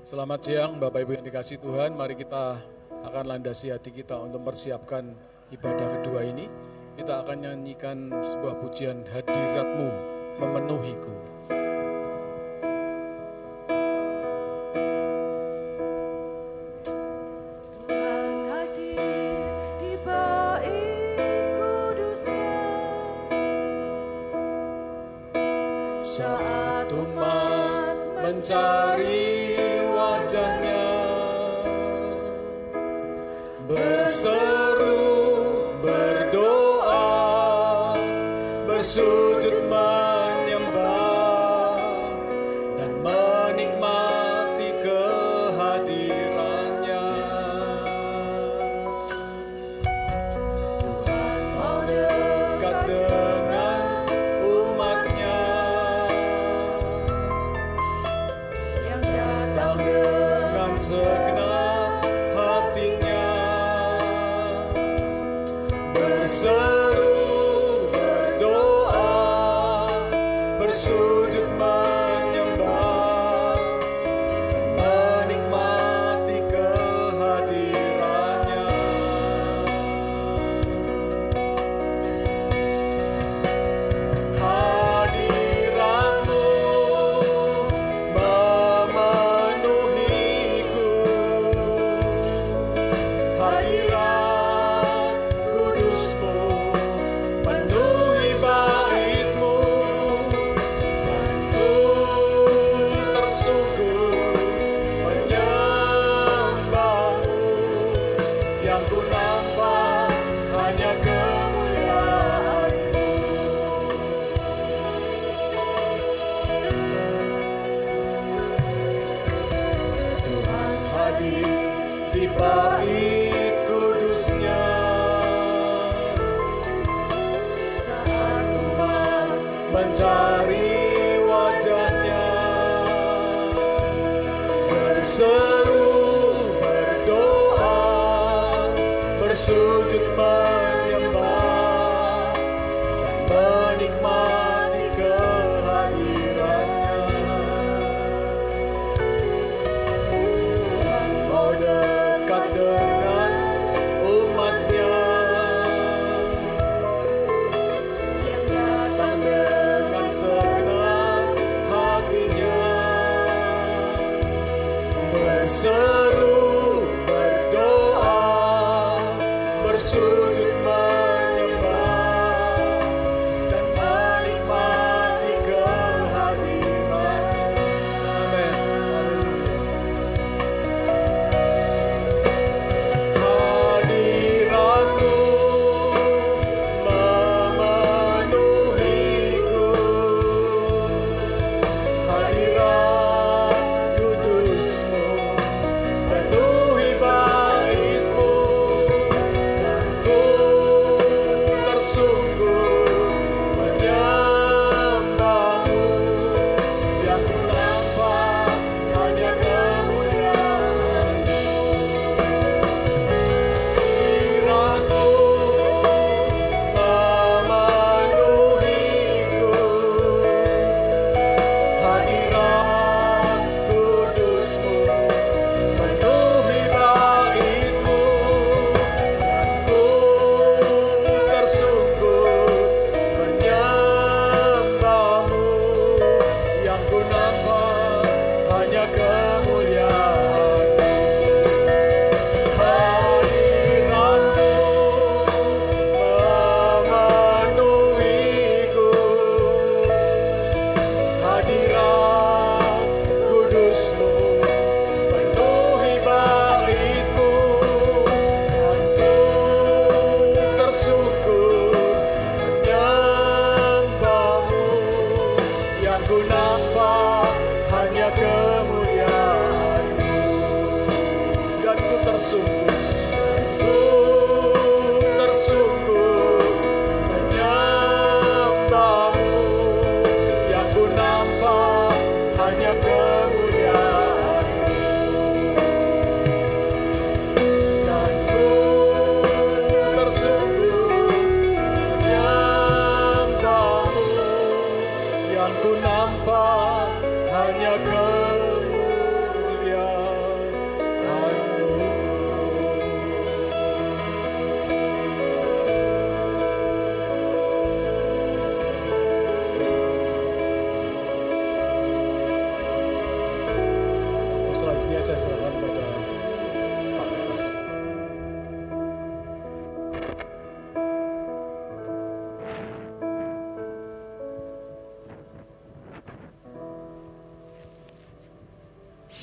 Selamat siang Bapak Ibu yang dikasihi Tuhan, mari kita akan landasi hati kita untuk mempersiapkan ibadah kedua ini. Kita akan nyanyikan sebuah pujian, Hadirat-Mu Memenuhiku. Saat umat mencari wajahnya, berseru, berdoa, bersujud menyembah, dan menikmati kehadirannya. Tuhan mau dekat dengan umatnya, yang datang dengan segenap hatinya, berseru, berdoa, bersujud menyembah, menikmati kehadirannya. Hadirat-Mu memenuhiku, hadirat kudus-Mu penuhi bait-Mu, dan ku tersungkur menyembah-Mu. Yang ku nampak hanya kemuliaan-Mu. Tuhan hadir di bait kudus-Nya, saat umat mencari wajah-Nya, berseru, berdoa, bersujud menyembah, dan menikmati kehadirannya. Tuhan mau dekat dengan umat-Nya, yang datang dengan segenap hatinya, berseru, berdoa, bersujud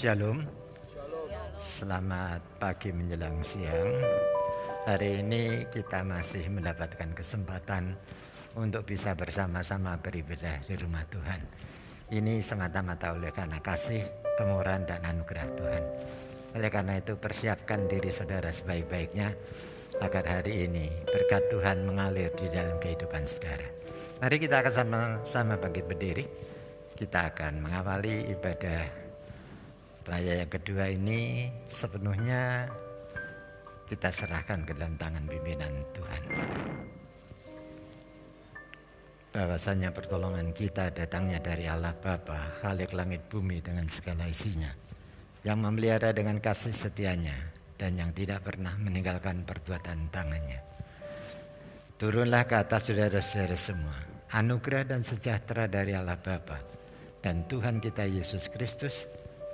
Shalom. Selamat pagi menjelang siang. Hari ini kita masih mendapatkan kesempatan untuk bisa bersama-sama beribadah di rumah Tuhan. Ini semata-mata oleh karena kasih, kemurahan dan anugerah Tuhan. Oleh karena itu persiapkan diri saudara sebaik-baiknya agar hari ini berkat Tuhan mengalir di dalam kehidupan saudara. Mari kita akan sama-sama bangkit berdiri. Kita akan mengawali ibadah raya yang kedua ini sepenuhnya kita serahkan ke dalam tangan pimpinan Tuhan. Bahwasanya pertolongan kita datangnya dari Allah Bapa, Khalik langit bumi dengan segala isinya, yang memelihara dengan kasih setianya dan yang tidak pernah meninggalkan perbuatan tangannya. Turunlah ke atas saudara-saudara semua anugerah dan sejahtera dari Allah Bapa dan Tuhan kita Yesus Kristus,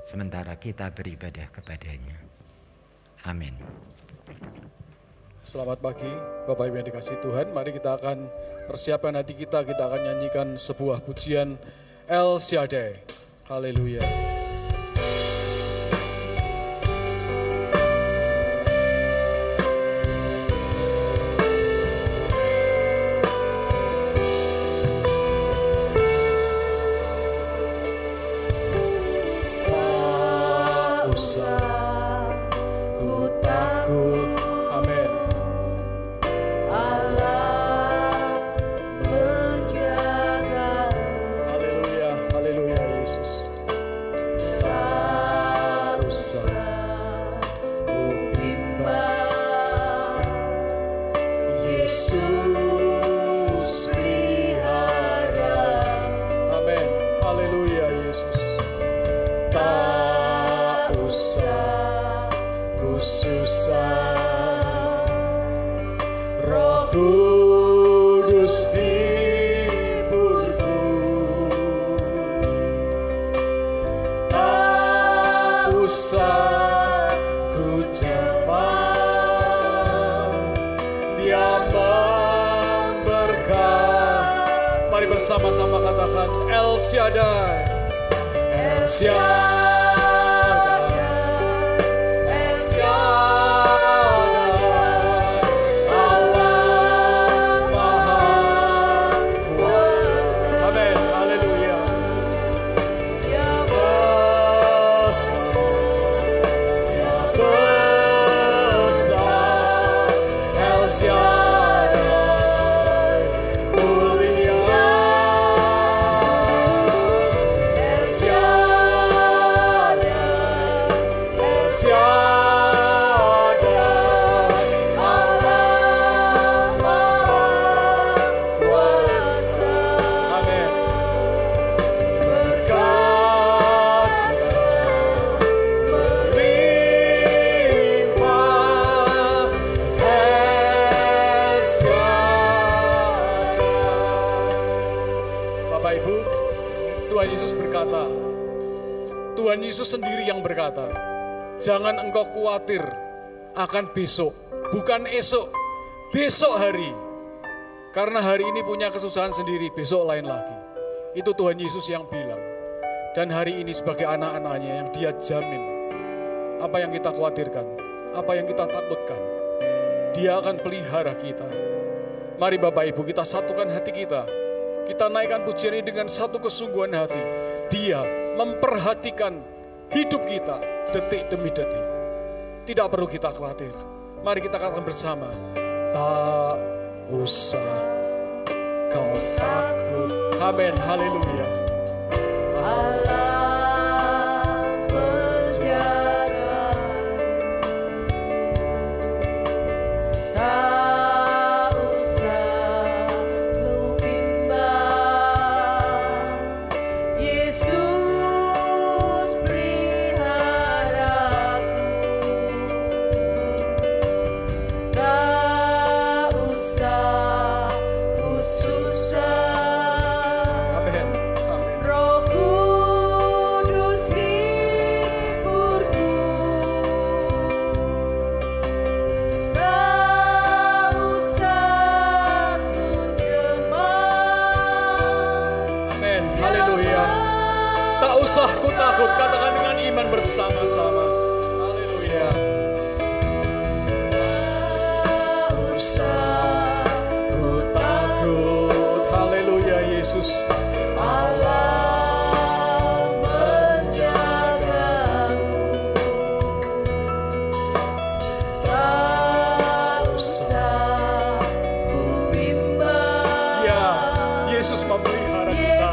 sementara kita beribadah kepadanya. Amin. Selamat pagi Bapak Ibu yang dikasihi Tuhan. Mari kita akan persiapkan hati kita akan nyanyikan sebuah pujian El Shaddai. Haleluya. Sama-sama katakan El Shaddai, El Shaddai, El Shaddai, Allah Maha Kuasa. Amin, haleluya. Ya besar, ya besar, El Shaddai. Tuhan Yesus sendiri yang berkata, jangan engkau khawatir akan besok, bukan esok, besok hari. Karena hari ini punya kesusahan sendiri, besok lain lagi. Itu Tuhan Yesus yang bilang. Dan hari ini sebagai anak-anaknya yang dia jamin, apa yang kita khawatirkan, apa yang kita takutkan, dia akan pelihara kita. Mari Bapak Ibu kita satukan hati kita. Kita naikkan pujian ini dengan satu kesungguhan hati. Dia memperhatikan hidup kita detik demi detik. Tidak perlu kita khawatir. Mari kita katakan bersama, tak usah kau takut. Amin, haleluya. Ku takut, katakan dengan iman bersama-sama. Haleluya. Tak usah ku takut. Haleluya Yesus. Allah menjagaku. Tak usah ku bimbang. Ya, Yesus memelihara kita.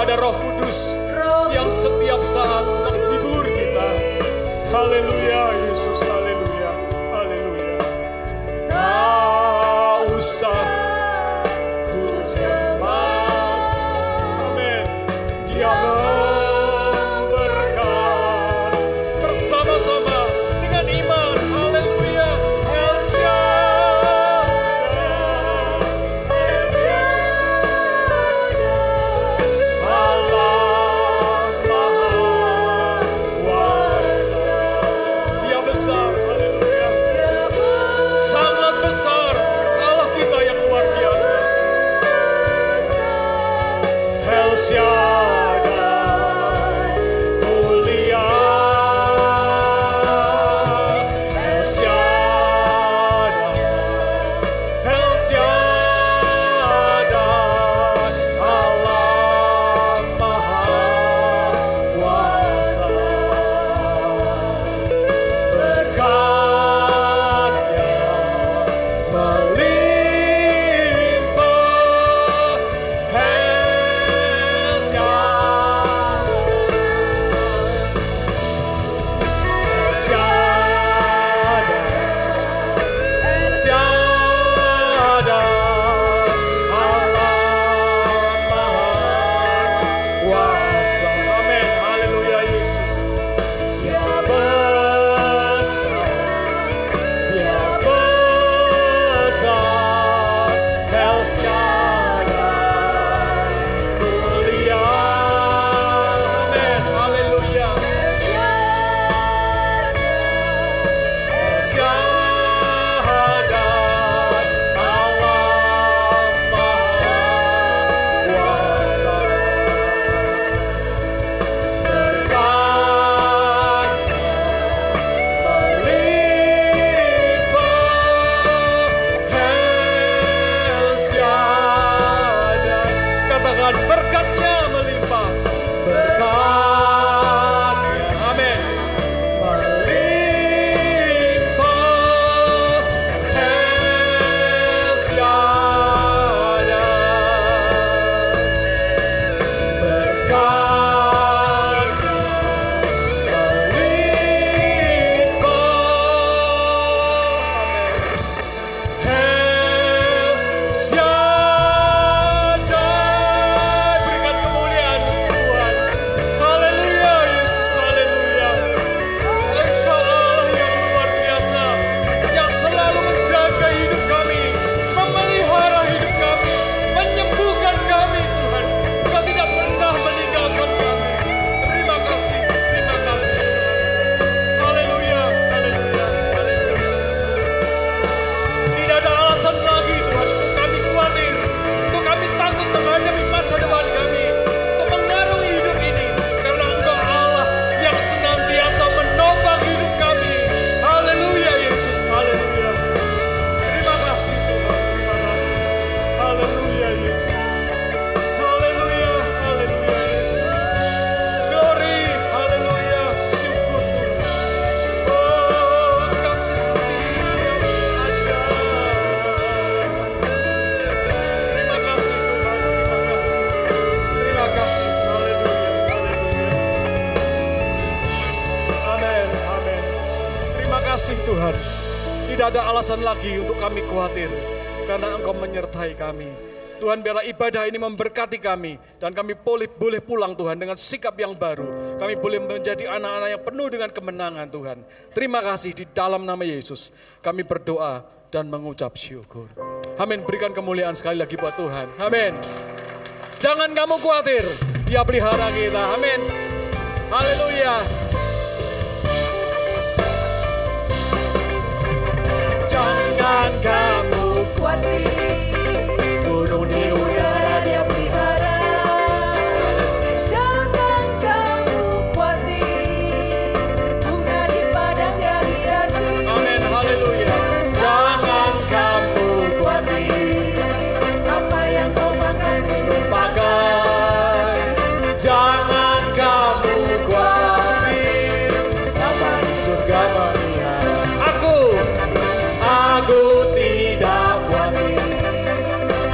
Ada Roh Kudus yang setiap saat menghibur kita. Haleluya Yesus, haleluya, haleluya. Tak usah ku cemas. Amin. Dia memberkati bersama-sama dengan iman. Haleluya. Syahada Tidak ada alasan lagi untuk kami khawatir, karena Engkau menyertai kami. Tuhan, biarlah ibadah ini memberkati kami, dan kami boleh pulang Tuhan dengan sikap yang baru. Kami boleh menjadi anak-anak yang penuh dengan kemenangan Tuhan. Terima kasih, di dalam nama Yesus kami berdoa dan mengucap syukur. Amin. Berikan kemuliaan sekali lagi buat Tuhan. Amin. Jangan kamu khawatir, Dia pelihara kita. Amin. Haleluya. Jangan kamu khawatir, gunung di udara Dia pelihara. Jangan kamu khawatir, bunga di padang Dia hiasi. Amin, haleluya. Jangan kamu khawatir, apa yang kau makan minum pakai. Jangan kamu khawatir, Bapa di surga melihara. Aku tidak khawatir,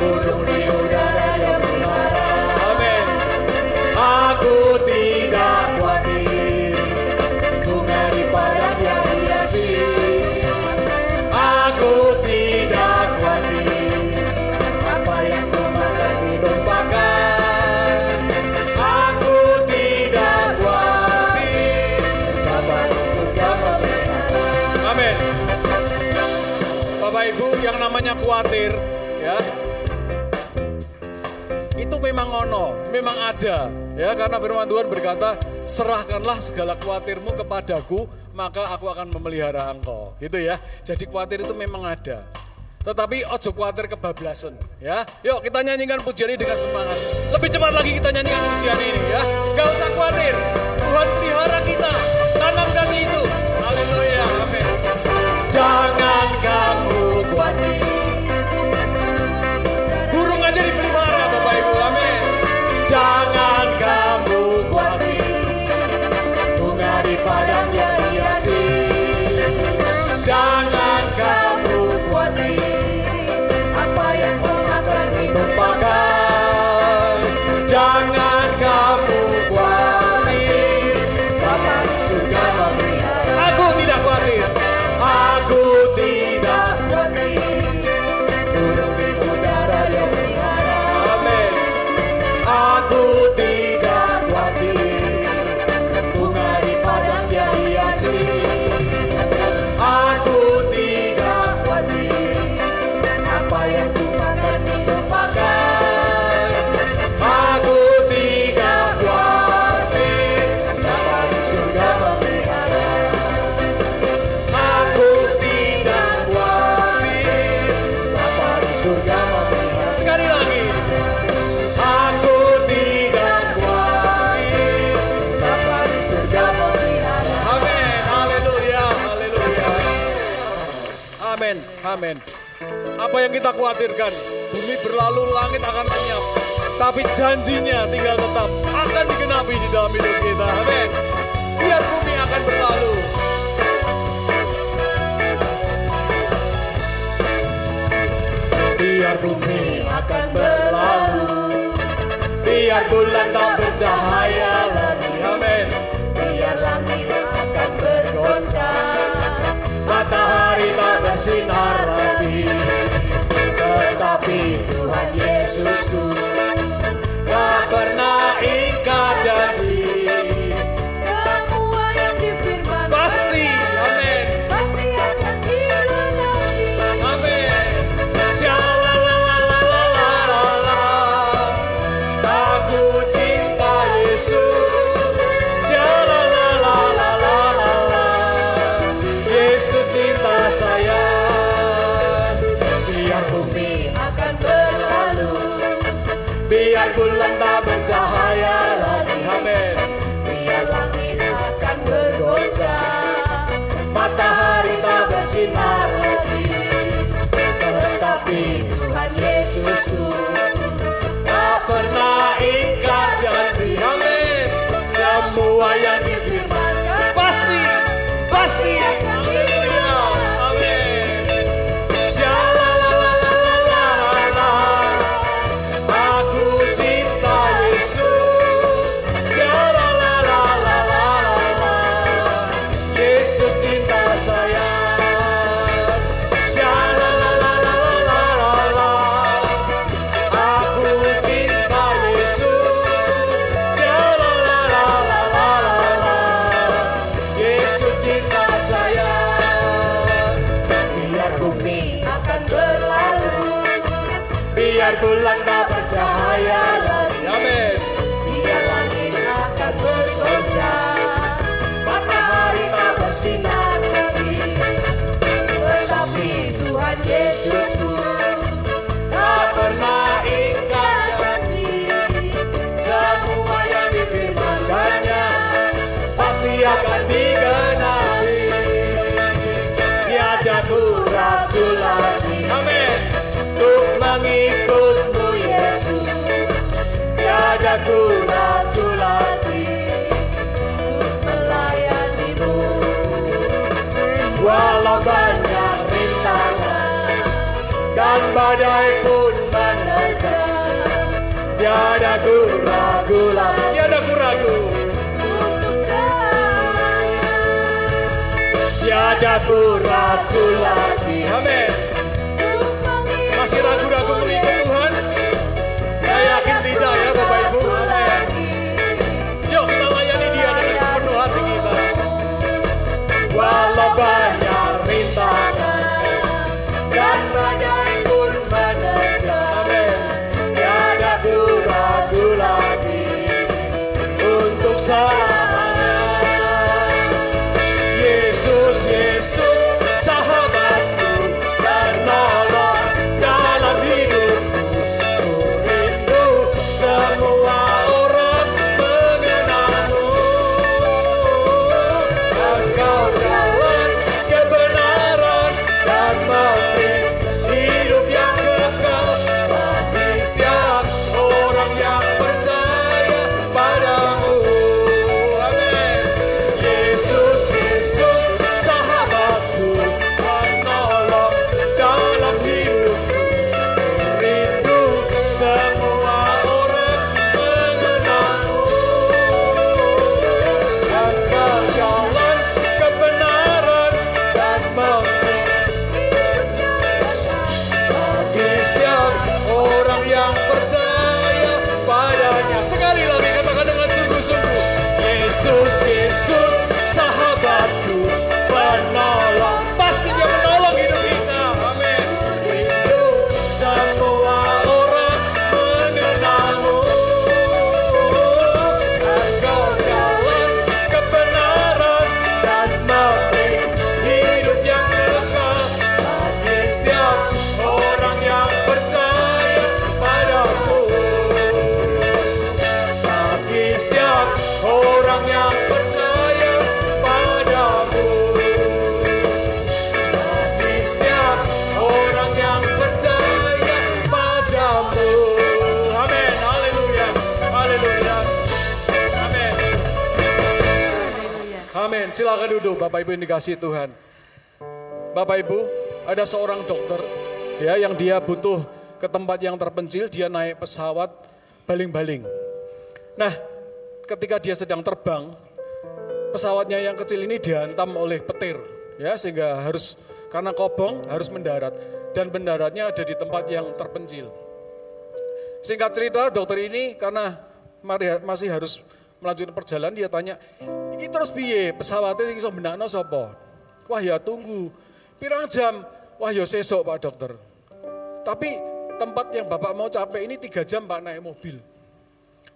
gunung di udara Dia pelihara. Amin. Aku tidak khawatir, bunga di padang Dia hiasi. Aku tidak khawatir, apa yang ku makan minum pakai. Aku tidak khawatir, Bapa di surga melihara. Amin. Bapak Ibu, yang namanya khawatir, ya, itu memang memang ada, ya, karena firman Tuhan berkata, serahkanlah segala khawatirmu kepadaku, maka aku akan memelihara engkau, gitu ya. Jadi khawatir itu memang ada, tetapi ojo khawatir kebablasan, ya. Yuk kita nyanyikan pujian ini dengan semangat. Lebih cepat lagi kita nyanyikan pujian ini, ya. Gak usah khawatir, Tuhan pelihara kita, tanamkan itu. Haleluya, amin. Jangan kamu khawatir, burung aja dipelihara Bapak Ibu, amin. Jangan kamu khawatir, bunga di padang Dia hiasi. Jangan kamu khawatir, apa yang kau makan minum pakai. Jangan kamu khawatir, Bapa di surga melihara. Aku tidak khawatir. Aku tidak khawatir, burung di udara Dia pelihara. Amin. Aku tidak khawatir, bunga di padang Dia hiasi. Aku tidak khawatir, apa yang ku makan minum pakai. Aku tidak khawatir, Bapa di surga melihara. Surga melihara. Sekali lagi, aku tidak khawatir, Bapa di surga melihara. Amin, haleluya, haleluya. Amin, amin. Apa yang kita khawatirkan, bumi berlalu, langit akan lenyap, tapi janjinya tinggal tetap akan digenapi di dalam hidup kita. Amin. Biar bumi akan berlalu, biar bumi akan berlalu, biar bulan tak bercahaya lagi, amin. Biar langit akan bergoncang, matahari tak bersinar lagi, tetapi Tuhan Yesusku tak pernah ingkar janji. Semua yang difirmankan Pasti, amin. pasti akan digenapi. Amin. Shalalalalala, aku cinta Yesus. Shalalalalala, Yesus cinta saya. Biar bumi akan berlalu, biar bulan tak bercahaya lagi, amin. Biar langit akan bergoncang, matahari tak bersinar lagi, tetapi Tuhan Yesusku tak pernah ingkar janji, amin. Semua yang difirmankan pasti, pasti, haleluya, amin. Shalalalalala, aku cinta Yesus. Shalalalalala, Yesus cinta saya. biar bulan tak bercahaya lagi. Amin. Biar langit akan bergoncang, matahari tak bersinar lagi. Tetapi Tuhan Yesusku tak pernah ingkar janji. Semua yang difirmankannya pasti akan digenapi. Tiada ku ragu lagi, amin, untuk mengikutmu Yesus. Tiada ku ragu lagi untuk melayanimu. Walau banyak rintangan dan badai pun menerjang, tiada ku ragu lagi, tiada ku ragu untuk selamanya. Tiada ku ragu lagi, amin. Masih ragu-ragu mengikut Tuhan? Saya yakin tidak ya Bapak Ibu, amin. Yuk kita layani Dia dengan sepenuh hati kita. Walau banyak rintangan dan badai pun menerjang, amin, tiada ku ragu lagi untuk selamanya. Yesus, Yesus, sahabatku penolong dalam hidupku. Ku rindu semua orang mengenalmu. Engkau jalan kebenaran dan memberi hidup yang kekal bagi setiap orang yang percaya padamu. Amin. Yesus, Yesus, sahabatku penolong dalam hidupku. Rindu semua orang mengenalmu. Engkau jalan kebenaran dan memberi bagi setiap orang yang percaya padanya. Sekali lagi katakan dengan sungguh-sungguh. Yesus, Yesus, sahabatku penolong. Pasti Dia menolong hidup kita. Amin. Rindu semua orang mengenalmu. Engkau jalan kebenaran dan memberi hidup yang kekal bagi setiap orang yang percaya padamu. Bagi setiap orang yang percaya padamu. Bagi setiap orang yang percaya padamu. Amin. Haleluya. Haleluya. Amin. Amin. Silakan duduk Bapak Ibu yang dikasihi Tuhan. Bapak Ibu, ada seorang dokter ya yang dia butuh ke tempat yang terpencil, dia naik pesawat baling-baling. Nah, ketika dia sedang terbang, pesawatnya yang kecil ini dihantam oleh petir, ya sehingga harus karena kobong harus mendarat dan mendaratnya ada di tempat yang terpencil. Singkat cerita, dokter ini karena masih harus melanjutkan perjalanan, dia tanya, "Iki terus piye? Pesawatnya iso benakno sapa?" "Wah ya tunggu. Pirang jam?" "Wah ya sesuk Pak Dokter. Tapi tempat yang Bapak mau capek ini 3 jam Pak naik mobil."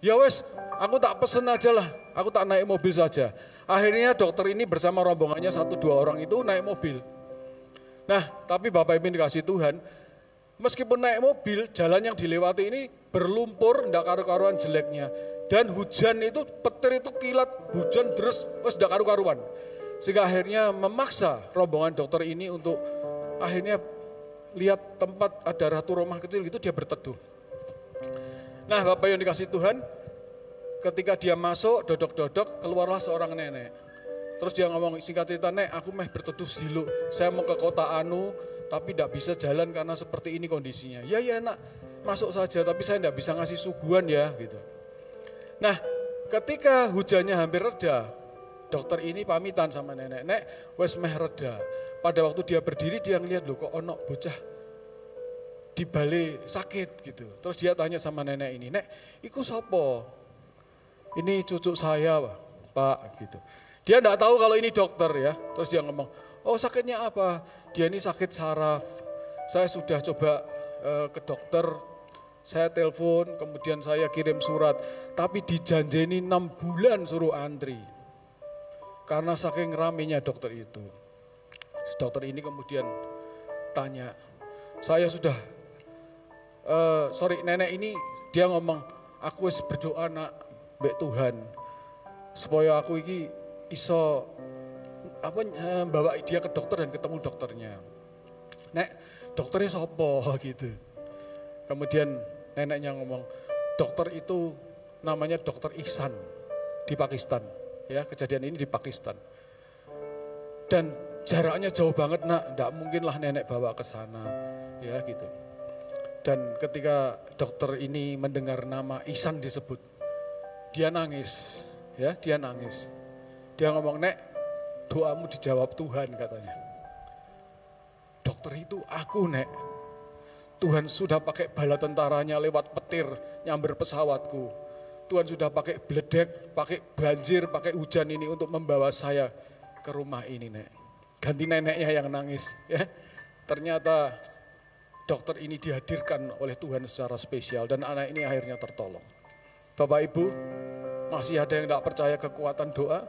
"Ya wes, aku tak pesen aja lah, aku tak naik mobil saja." Akhirnya dokter ini bersama rombongannya 1-2 orang itu naik mobil. Nah, tapi Bapak Ibu dikasih Tuhan, meskipun naik mobil, jalan yang dilewati ini berlumpur, ndak karu-karuan jeleknya. Dan hujan itu, petir itu kilat, hujan deres, wes ndak karu-karuan. Sehingga akhirnya memaksa rombongan dokter ini untuk akhirnya lihat tempat ada ratu rumah kecil gitu, dia berteduh. Nah Bapak yang dikasih Tuhan, ketika dia masuk, dodok-dodok, keluarlah seorang nenek. Terus dia ngomong, singkat cerita, "Nek, aku meh berteduh dulu, saya mau ke kota Anu, tapi tidak bisa jalan karena seperti ini kondisinya." "Ya nak, masuk saja, tapi saya tidak bisa ngasih suguhan ya." Gitu. Nah ketika hujannya hampir reda, dokter ini pamitan sama nenek, "Nek, wes meh reda." Pada waktu dia berdiri, dia ngeliat, "Loh kok ono bocah di balik sakit," gitu. Terus dia tanya sama nenek ini, "Nek, iku sopo?" "Ini cucu saya Pak," gitu. Dia enggak tahu kalau ini dokter ya. Terus dia ngomong, "Oh sakitnya apa?" "Dia ini sakit saraf. Saya sudah coba ke dokter, Saya telepon, kemudian saya kirim surat, tapi dijanjeni 6 bulan suruh antri. Karena saking ramenya dokter itu. Dokter ini kemudian tanya, saya sudah, nenek ini dia ngomong, aku wis berdoa nak, mbek Tuhan, supaya aku iki iso bawa dia ke dokter dan ketemu dokternya. Nek, dokternya sopo gitu. Kemudian neneknya ngomong, dokter itu namanya Dokter Ihsan di Pakistan. Ya, kejadian ini di Pakistan. Dan jaraknya jauh banget nak, enggak mungkinlah nenek bawa ke sana. Ya gitu. Dan ketika dokter ini mendengar nama Ihsan disebut, dia nangis. Ya, dia nangis. Dia ngomong, Nek, doamu dijawab Tuhan katanya. Dokter itu aku, Nek. Tuhan sudah pakai bala tentaranya lewat petir nyamber pesawatku. Tuhan sudah pakai bledek, pakai banjir, pakai hujan ini untuk membawa saya ke rumah ini, Nek. Ganti neneknya yang nangis. Ya. Ternyata dokter ini dihadirkan oleh Tuhan secara spesial dan anak ini akhirnya tertolong. Bapak Ibu, masih ada yang tidak percaya kekuatan doa?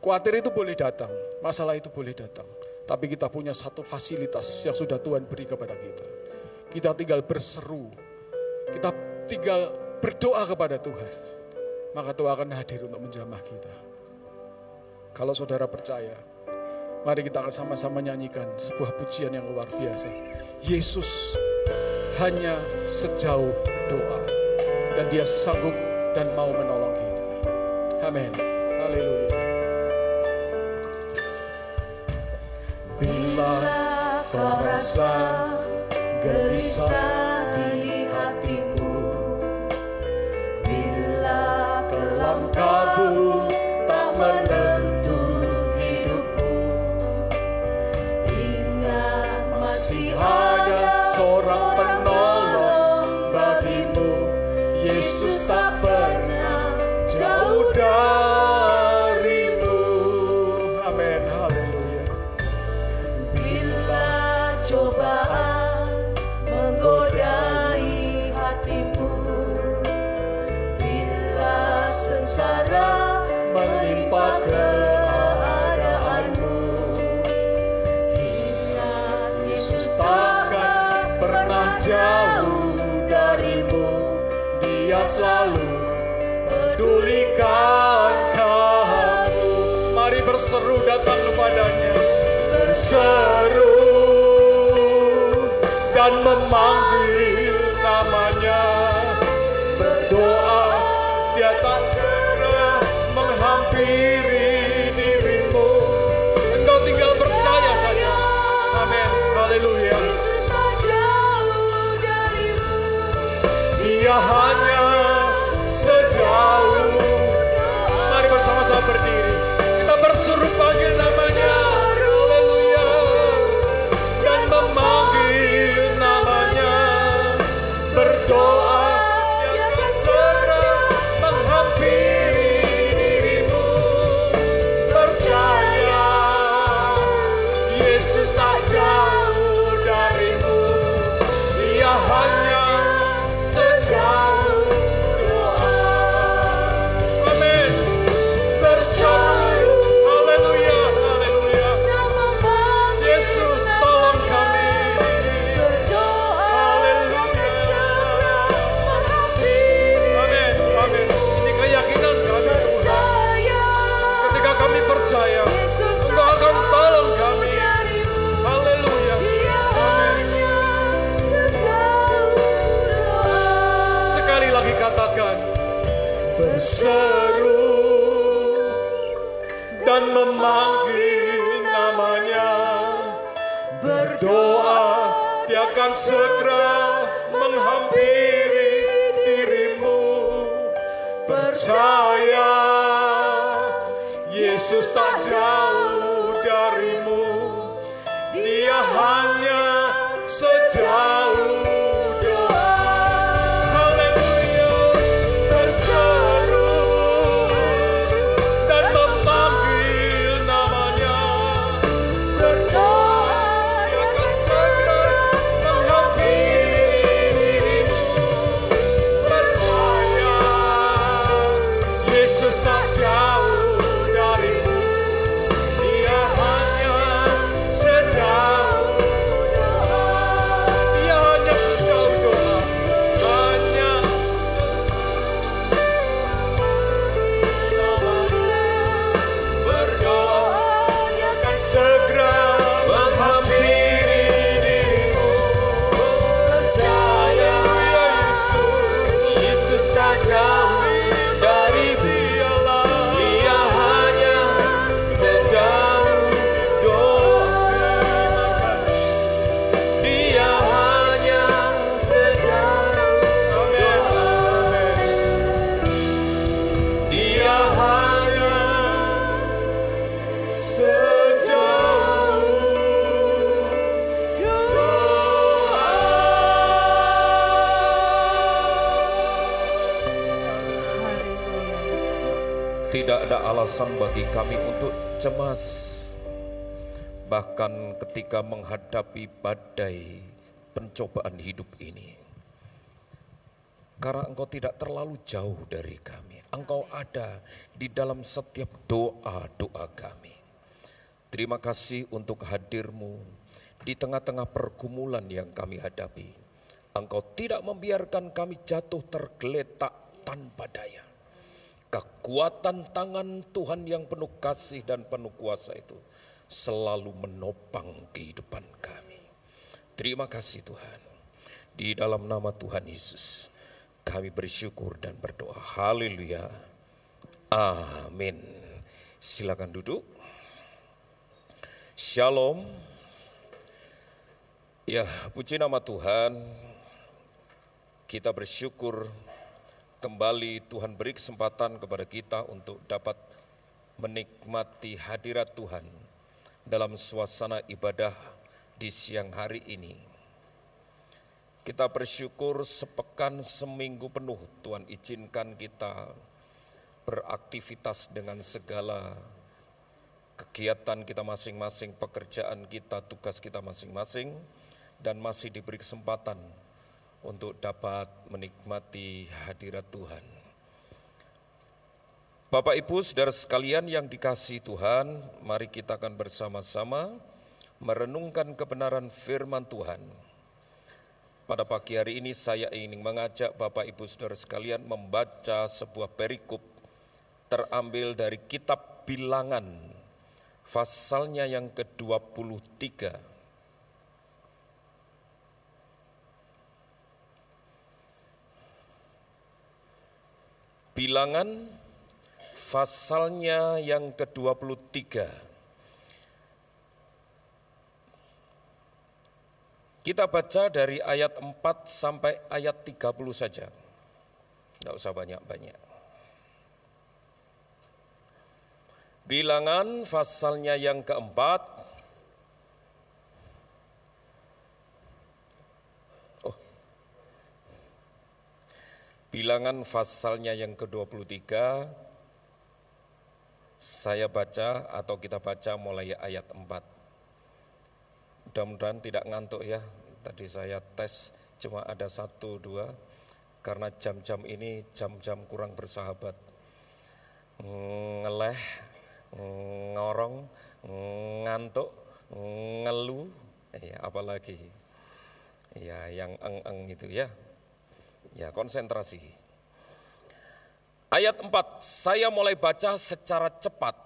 Khawatir itu boleh datang, masalah itu boleh datang. Tapi kita punya satu fasilitas yang sudah Tuhan beri kepada kita. Kita tinggal berseru, kita tinggal berdoa kepada Tuhan. Maka Tuhan akan hadir untuk menjamah kita. Kalau saudara percaya, mari kita akan sama-sama nyanyikan sebuah pujian yang luar biasa. Yesus hanya sejauh doa. Dan dia sanggup dan mau menolong kita. Amin. Haleluya. Bila kau rasa gelisah di hatimu, bila kelam kabut tak menentu hidupmu, ingat masih ada seorang penolong bagimu. Yesus tak pernah jauh darimu. Amin. Haleluya. Bila cobaan menggodai hatimu, bila sengsara menimpa keadaanmu, ingat Yesus takkan pernah jauh darimu. Dia selalu pedulikan kamu. Mari berseru datang kepadanya. Berseru Dan memanggil namanya. Berdoa, dia tak pernah menghampiri dirimu. Engkau tinggal percaya saja. Amin. Haleluya. Dia hanya sejauh. Mari bersama-sama berdiri. Kita berseru panggil namanya. Haleluya. Dan memanggil namanya. Berdoa, dia akan segera menghampiri dirimu. Percaya, Yesus tak jauh darimu. Dia hanya sejauh doa. Amin. Berseru, haleluya, haleluya. Yesus tolong kami. Haleluya. Amin, amin. Ini keyakinan kami Tuhan. Ketika kami percaya, Engkau akan tolong kami. Haleluya. Sekali lagi katakan, berseru dan memanggil namanya. Berdoa, dia akan segera menghampiri dirimu. Percaya, Yesus tak jauh darimu. Dia hanya sejauh doa. Haleluya. Berseru dan memanggil namanya. Berdoa, dia akan segera menghampiri dirimu. tidak ada alasan bagi kami untuk cemas, bahkan ketika menghadapi badai pencobaan hidup ini. Karena Engkau tidak terlalu jauh dari kami. Engkau ada di dalam setiap doa-doa kami. Terima kasih untuk hadir-Mu di tengah-tengah pergumulan yang kami hadapi. Engkau tidak membiarkan kami jatuh tergeletak tanpa daya. Kekuatan tangan Tuhan yang penuh kasih dan penuh kuasa itu selalu menopang kehidupan kami. Terima kasih Tuhan. Di dalam nama Tuhan Yesus kami bersyukur dan berdoa. Haleluya. Amin. Silakan duduk. Shalom. Ya, puji nama Tuhan. Kita bersyukur kembali Tuhan beri kesempatan kepada kita untuk dapat menikmati hadirat Tuhan dalam suasana ibadah di siang hari ini. Kita bersyukur sepekan seminggu penuh Tuhan izinkan kita beraktivitas dengan segala kegiatan kita masing-masing, pekerjaan kita, tugas kita masing-masing, dan masih diberi kesempatan untuk dapat menikmati hadirat Tuhan. Bapak Ibu Saudara sekalian yang dikasihi Tuhan, mari kita akan bersama-sama merenungkan kebenaran firman Tuhan. Pada pagi hari ini saya ingin mengajak Bapak Ibu Saudara sekalian membaca sebuah perikop terambil dari kitab Bilangan, pasalnya yang ke-23. Bilangan pasalnya yang ke-23. Kita baca dari ayat 4 sampai ayat 30 saja. Tidak usah banyak-banyak. Bilangan pasalnya yang ke-4. Bilangan pasalnya yang ke-23, saya baca atau kita baca mulai ayat 4. Mudah-mudahan tidak ngantuk ya, tadi saya tes cuma ada 1, 2, karena jam-jam ini jam-jam kurang bersahabat. Ngeleh, ngorong, ngantuk, ngeluh, apalagi ya yang eng-eng itu ya. Ya, konsentrasi. Ayat 4, saya mulai baca secara cepat.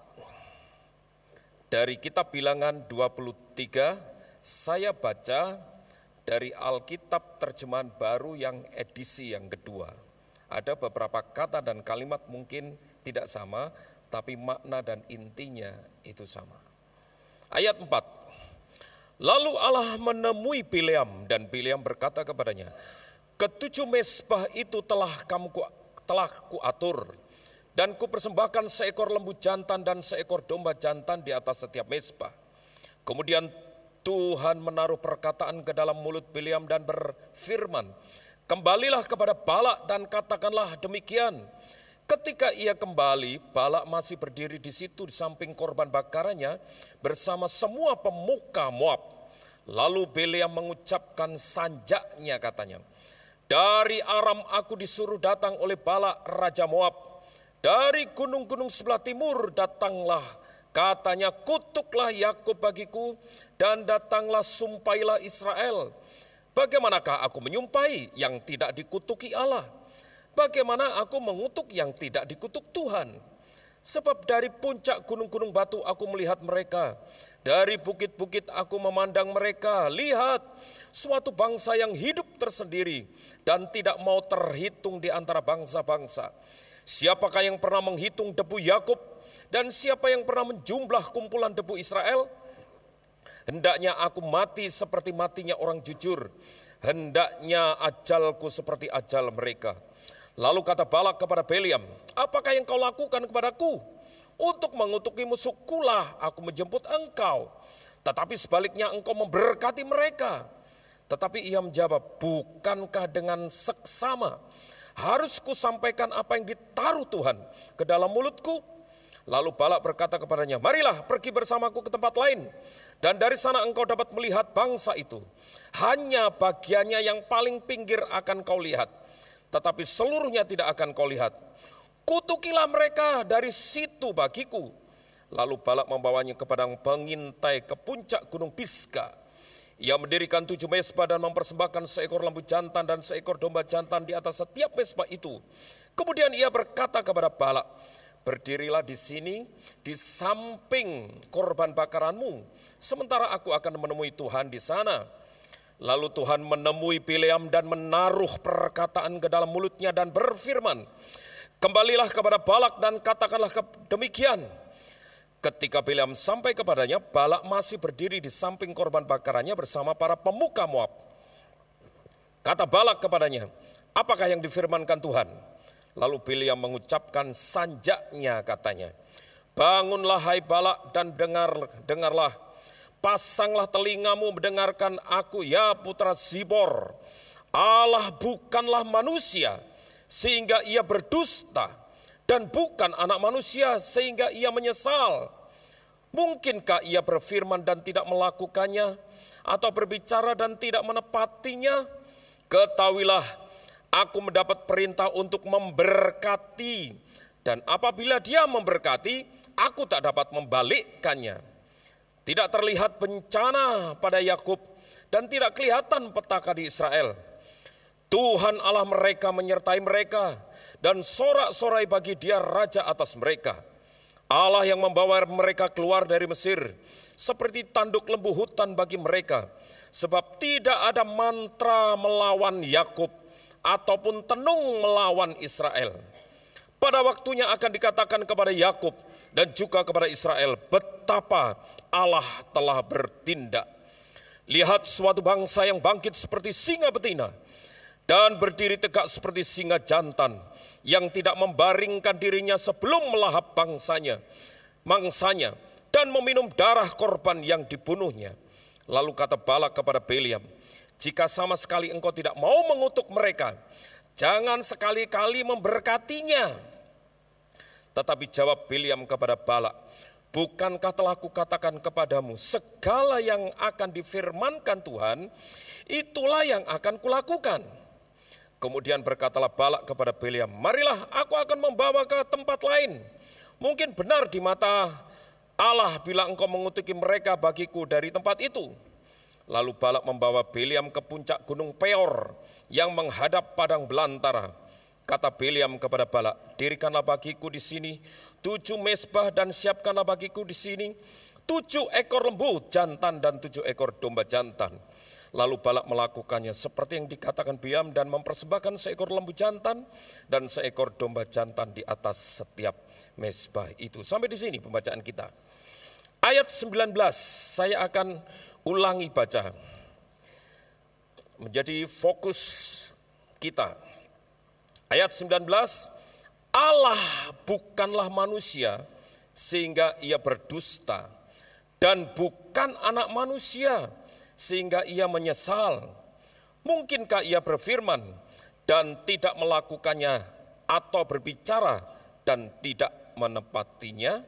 Dari kitab Bilangan 23, saya baca dari Alkitab terjemahan baru yang edisi yang kedua. Ada beberapa kata dan kalimat mungkin tidak sama, tapi makna dan intinya itu sama. Ayat 4, lalu Allah menemui Bileam dan Bileam berkata kepadanya, ketujuh mezbah itu telah kuatur, dan kupersembahkan seekor lembu jantan dan seekor domba jantan di atas setiap mezbah. Kemudian Tuhan menaruh perkataan ke dalam mulut Bileam dan berfirman, kembalilah kepada Balak dan katakanlah demikian. Ketika ia kembali, Balak masih berdiri di situ di samping korban bakarannya bersama semua pemuka Moab. Lalu Bileam mengucapkan sanjaknya, katanya, dari Aram aku disuruh datang oleh Balak Raja Moab. Dari gunung-gunung sebelah timur datanglah, katanya, kutuklah Yakub bagiku dan datanglah sumpailah Israel. Bagaimanakah aku menyumpahi yang tidak dikutuki Allah? Bagaimana aku mengutuk yang tidak dikutuk Tuhan? Sebab dari puncak gunung-gunung batu aku melihat mereka, dari bukit-bukit aku memandang mereka. Lihat, suatu bangsa yang hidup tersendiri dan tidak mau terhitung di antara bangsa-bangsa. Siapakah yang pernah menghitung debu Yakub dan siapa yang pernah menjumlah kumpulan debu Israel? Hendaknya aku mati seperti matinya orang jujur, hendaknya ajalku seperti ajal mereka. Lalu kata Balak kepada Bileam, apakah yang kau lakukan kepadaku? Untuk mengutuki musuhkulah aku menjemput engkau, tetapi sebaliknya engkau memberkati mereka. Tetapi ia menjawab, bukankah dengan seksama harus ku sampaikan apa yang ditaruh Tuhan ke dalam mulutku? Lalu Balak berkata kepadanya, marilah pergi bersamaku ke tempat lain, dan dari sana engkau dapat melihat bangsa itu. Hanya bagiannya yang paling pinggir akan kau lihat, tetapi seluruhnya tidak akan kau lihat. Kutukilah mereka dari situ bagiku. Lalu Balak membawanya ke padang pengintai ke puncak gunung Pisga. Ia mendirikan 7 mezbah dan mempersembahkan seekor lembu jantan dan seekor domba jantan di atas setiap mezbah itu. Kemudian ia berkata kepada Balak, berdirilah di sini di samping korban bakaranmu, sementara aku akan menemui Tuhan di sana. Lalu Tuhan menemui Bileam dan menaruh perkataan ke dalam mulutnya dan berfirman, kembalilah kepada Balak dan katakanlah demikian. Ketika Bileam sampai kepadanya, Balak masih berdiri di samping korban bakarannya bersama para pemuka Moab. Kata Balak kepadanya, apakah yang difirmankan Tuhan? Lalu Bileam mengucapkan sanjaknya, katanya, bangunlah hai Balak dan dengarlah, pasanglah telingamu mendengarkan aku, ya putra Zibor. Allah bukanlah manusia sehingga ia berdusta, dan bukan anak manusia sehingga ia menyesal. Mungkinkah ia berfirman dan tidak melakukannya, atau berbicara dan tidak menepatinya? Ketahuilah, aku mendapat perintah untuk memberkati, dan apabila dia memberkati, aku tak dapat membalikkannya. Tidak terlihat bencana pada Yakub dan tidak kelihatan petaka di Israel. Tuhan Allah mereka menyertai mereka dan sorak-sorai bagi dia raja atas mereka. Allah yang membawa mereka keluar dari Mesir seperti tanduk lembu hutan bagi mereka. Sebab tidak ada mantra melawan Yakub ataupun tenung melawan Israel. Pada waktunya akan dikatakan kepada Yakub dan juga kepada Israel, betapa Allah telah bertindak. Lihat, suatu bangsa yang bangkit seperti singa betina dan berdiri tegak seperti singa jantan, yang tidak membaringkan dirinya sebelum melahap mangsanya dan meminum darah korban yang dibunuhnya. Lalu kata Balak kepada Bileam, jika sama sekali engkau tidak mau mengutuk mereka, jangan sekali-kali memberkatinya. Tetapi jawab Bileam kepada Balak, bukankah telah kukatakan kepadamu, segala yang akan difirmankan Tuhan, itulah yang akan kulakukan. Kemudian berkatalah Balak kepada Bileam, marilah aku akan membawa ke tempat lain. Mungkin benar di mata Allah bila engkau mengutuki mereka bagiku dari tempat itu. Lalu Balak membawa Bileam ke puncak gunung Peor yang menghadap padang belantara. Kata Bileam kepada Balak, dirikanlah bagiku di sini 7 mezbah dan siapkanlah bagiku di sini 7 ekor lembu jantan dan 7 ekor domba jantan. Lalu Balak melakukannya seperti yang dikatakan Bileam dan mempersembahkan seekor lembu jantan dan seekor domba jantan di atas setiap mezbah itu. Sampai di sini pembacaan kita. Ayat 19 saya akan ulangi baca. Menjadi fokus kita. Ayat 19, Allah bukanlah manusia sehingga ia berdusta, dan bukan anak manusia sehingga ia menyesal. Mungkinkah ia berfirman dan tidak melakukannya, atau berbicara dan tidak menepatinya?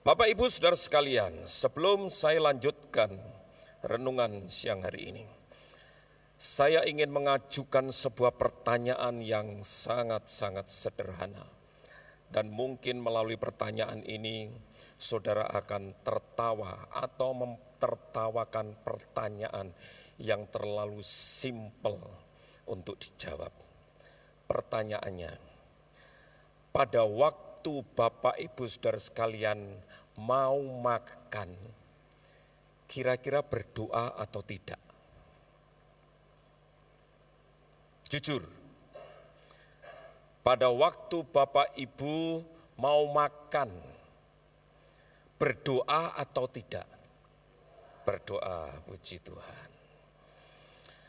Bapak Ibu Saudara sekalian, sebelum saya lanjutkan renungan siang hari ini, saya ingin mengajukan sebuah pertanyaan yang sangat-sangat sederhana. Dan mungkin melalui pertanyaan ini, saudara akan tertawa atau memtertawakan pertanyaan yang terlalu simpel untuk dijawab. Pertanyaannya, pada waktu Bapak Ibu Saudara sekalian mau makan, kira-kira berdoa atau tidak? Jujur, pada waktu Bapak Ibu mau makan, berdoa atau tidak? Berdoa, puji Tuhan.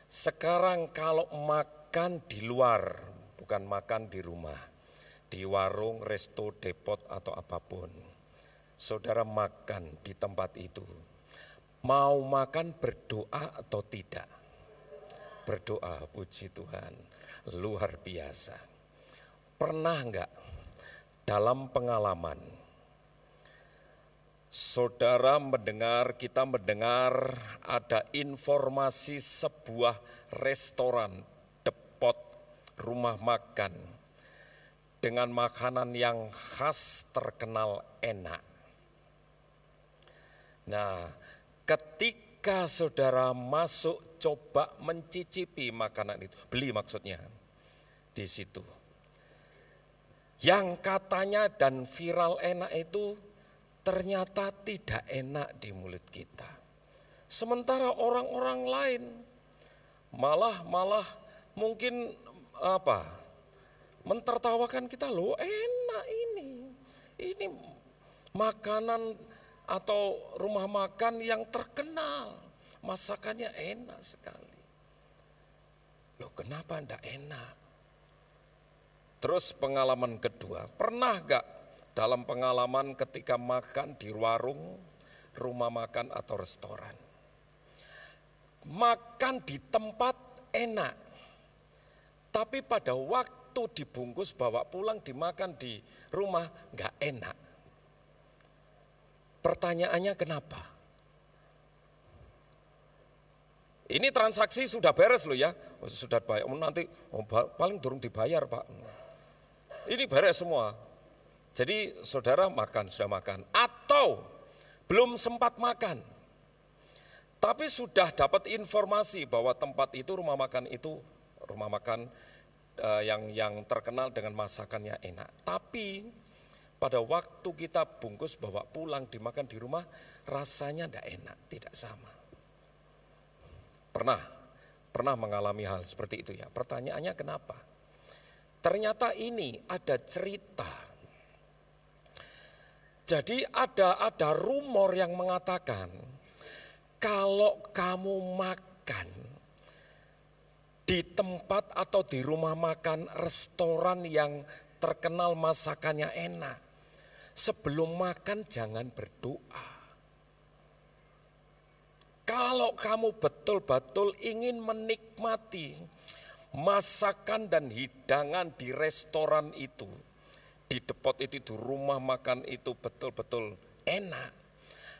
Sekarang kalau makan di luar, bukan makan di rumah, di warung, resto, depot atau apapun, saudara makan di tempat itu, mau makan berdoa atau tidak? Berdoa, puji Tuhan, luar biasa. Pernah enggak dalam pengalaman. Saudara kita mendengar ada informasi sebuah restoran, depot, rumah makan dengan makanan yang khas terkenal enak. Nah, ketika saudara masuk coba mencicipi makanan itu, beli maksudnya di situ. Yang katanya dan viral enak itu ternyata tidak enak di mulut kita. Sementara orang-orang lain malah mungkin mentertawakan kita, loh enak ini makanan atau rumah makan yang terkenal, masakannya enak sekali. Loh kenapa enggak enak? Terus pengalaman kedua, pernah gak dalam pengalaman ketika makan di warung, rumah makan atau restoran, makan di tempat enak, tapi pada waktu dibungkus bawa pulang dimakan di rumah gak enak. Pertanyaannya kenapa? Ini transaksi sudah beres loh ya, sudah bayar, nanti paling durung dibayar Pak. Ini beres semua. Jadi saudara sudah makan atau belum sempat makan. Tapi sudah dapat informasi bahwa tempat itu rumah makan yang terkenal dengan masakannya enak. Tapi pada waktu kita bungkus bawa pulang dimakan di rumah rasanya tidak enak, tidak sama. Pernah mengalami hal seperti itu ya. Pertanyaannya kenapa? Ternyata ini ada cerita. Jadi ada rumor yang mengatakan kalau kamu makan di tempat atau di rumah makan restoran yang terkenal masakannya enak, sebelum makan jangan berdoa. Kalau kamu betul-betul ingin menikmati masakan dan hidangan di restoran itu, di depot itu, di rumah makan itu betul-betul enak,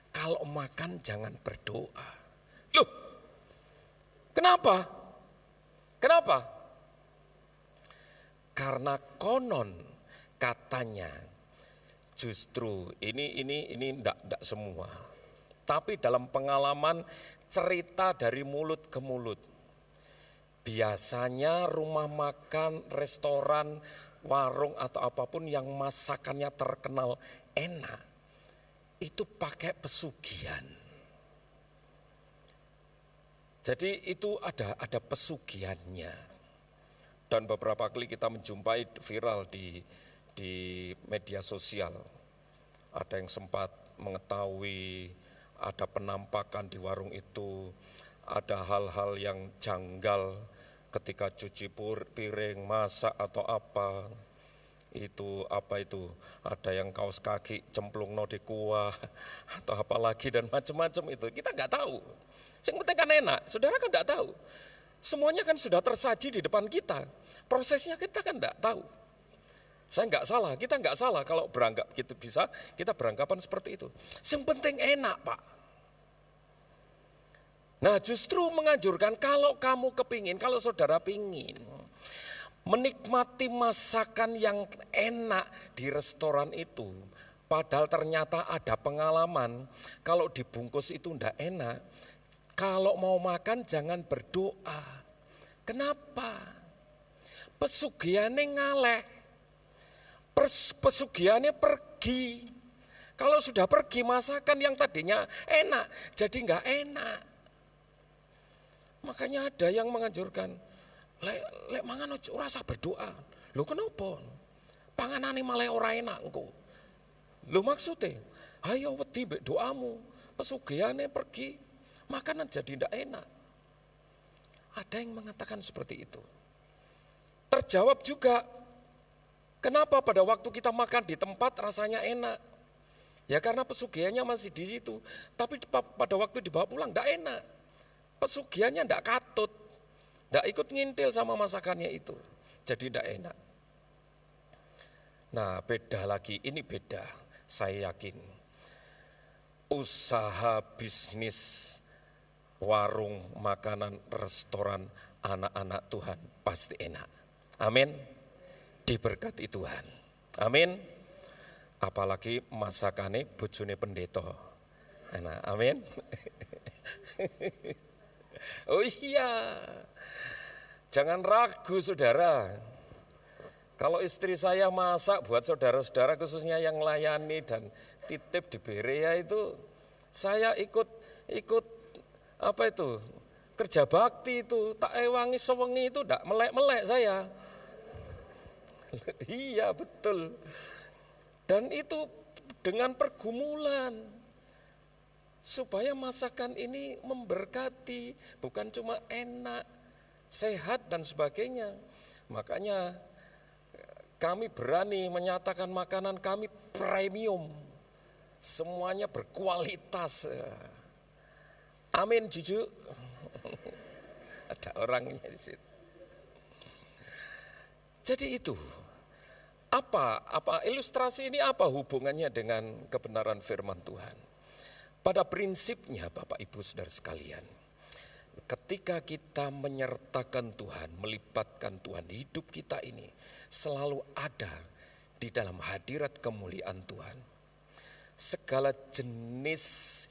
kalau makan jangan berdoa. Loh, kenapa? Karena konon katanya justru ini enggak semua. Tapi dalam pengalaman cerita dari mulut ke mulut. Biasanya rumah makan, restoran, warung atau apapun yang masakannya terkenal enak, itu pakai pesugihan. Jadi itu ada pesugihannya. Dan beberapa kali kita menjumpai viral di media sosial. Ada yang sempat mengetahui ada penampakan di warung itu, ada hal-hal yang janggal ketika cuci piring, masak atau apa. Itu ada yang kaos kaki cemplungno di kuah atau apalagi dan macam-macam itu. Kita nggak tahu. Yang penting kan enak, saudara kan nggak tahu. Semuanya kan sudah tersaji di depan kita. Prosesnya kita kan nggak tahu. Saya nggak salah, kita nggak salah kalau beranggap kita beranggapan seperti itu. Yang penting enak Pak. Nah justru menganjurkan kalau kamu kepingin, kalau saudara pingin menikmati masakan yang enak di restoran itu, padahal ternyata ada pengalaman kalau dibungkus itu enggak enak, kalau mau makan jangan berdoa. Kenapa? Pesugihannya ngaleh, pesugihannya pergi. Kalau sudah pergi masakan yang tadinya enak jadi enggak enak. Makanya ada yang menganjurkan, lek mangan ora usah berdoa. Lho kenapa? Panganane malah ora enak engko. Lho maksudnya, ayo wedi mbek doamu, pesugihannya pergi, makanan jadi ndak enak. Ada yang mengatakan seperti itu. Terjawab juga, kenapa pada waktu kita makan di tempat rasanya enak? Ya karena pesugihannya masih di situ, tapi pada waktu dibawa pulang ndak enak. Pesugihannya ndak katut. Nggak ikut ngintil sama masakannya itu. Jadi tidak enak. Nah, beda lagi, ini beda, saya yakin. Usaha bisnis, warung, makanan, restoran, anak-anak Tuhan pasti enak. Amin. Diberkati Tuhan. Amin. Apalagi masakane bojone pendeta. Enak. Amin. Oh iya. Jangan ragu saudara. Kalau istri saya masak buat saudara-saudara khususnya yang layani dan titip di Berea itu, saya ikut apa itu, kerja bakti itu, tak ewangi sewengi itu enggak melek-melek saya. Iya betul. Dan itu dengan pergumulan. Supaya masakan ini memberkati, bukan cuma enak, sehat dan sebagainya. Makanya kami berani menyatakan makanan kami premium. Semuanya berkualitas. Amin, Juju. Ada orangnya di situ. Jadi itu. Apa ilustrasi ini apa hubungannya dengan kebenaran firman Tuhan? Pada prinsipnya Bapak Ibu Saudara sekalian, ketika kita menyertakan Tuhan, melibatkan Tuhan, hidup kita ini selalu ada di dalam hadirat kemuliaan Tuhan. Segala jenis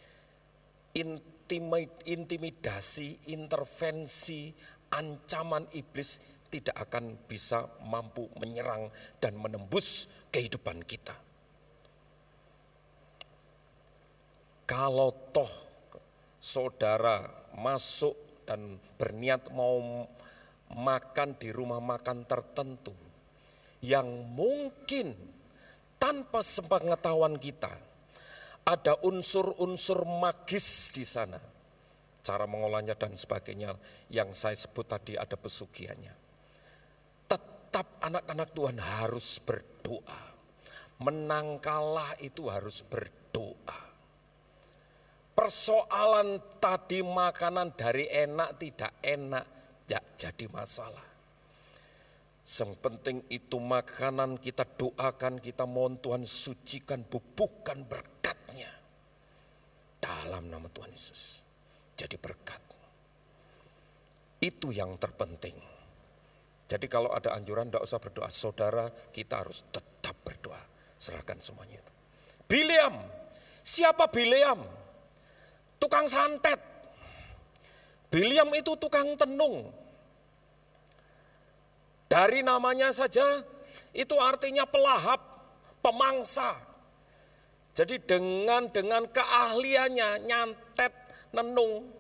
intimidasi, intervensi, ancaman iblis tidak akan bisa mampu menyerang dan menembus kehidupan kita. Kalau toh saudara masuk dan berniat mau makan di rumah makan tertentu yang mungkin tanpa sepengetahuan kita ada unsur-unsur magis di sana, cara mengolahnya dan sebagainya yang saya sebut tadi ada pesugihannya. Tetap anak-anak Tuhan harus berdoa. Menang kalah itu harus berdoa. Persoalan tadi makanan dari enak tidak enak tidak jadi masalah. Yang penting itu makanan kita doakan, kita mohon Tuhan sucikan, bubuhkan berkatnya dalam nama Tuhan Yesus. Jadi berkat. Itu yang terpenting. Jadi kalau ada anjuran tidak usah berdoa, saudara kita harus tetap berdoa. Serahkan semuanya itu. Bileam, siapa Bileam? Tukang santet. Bileam itu tukang tenung. Dari namanya saja itu artinya pelahap, pemangsa. Jadi dengan keahliannya nyantet, nenung,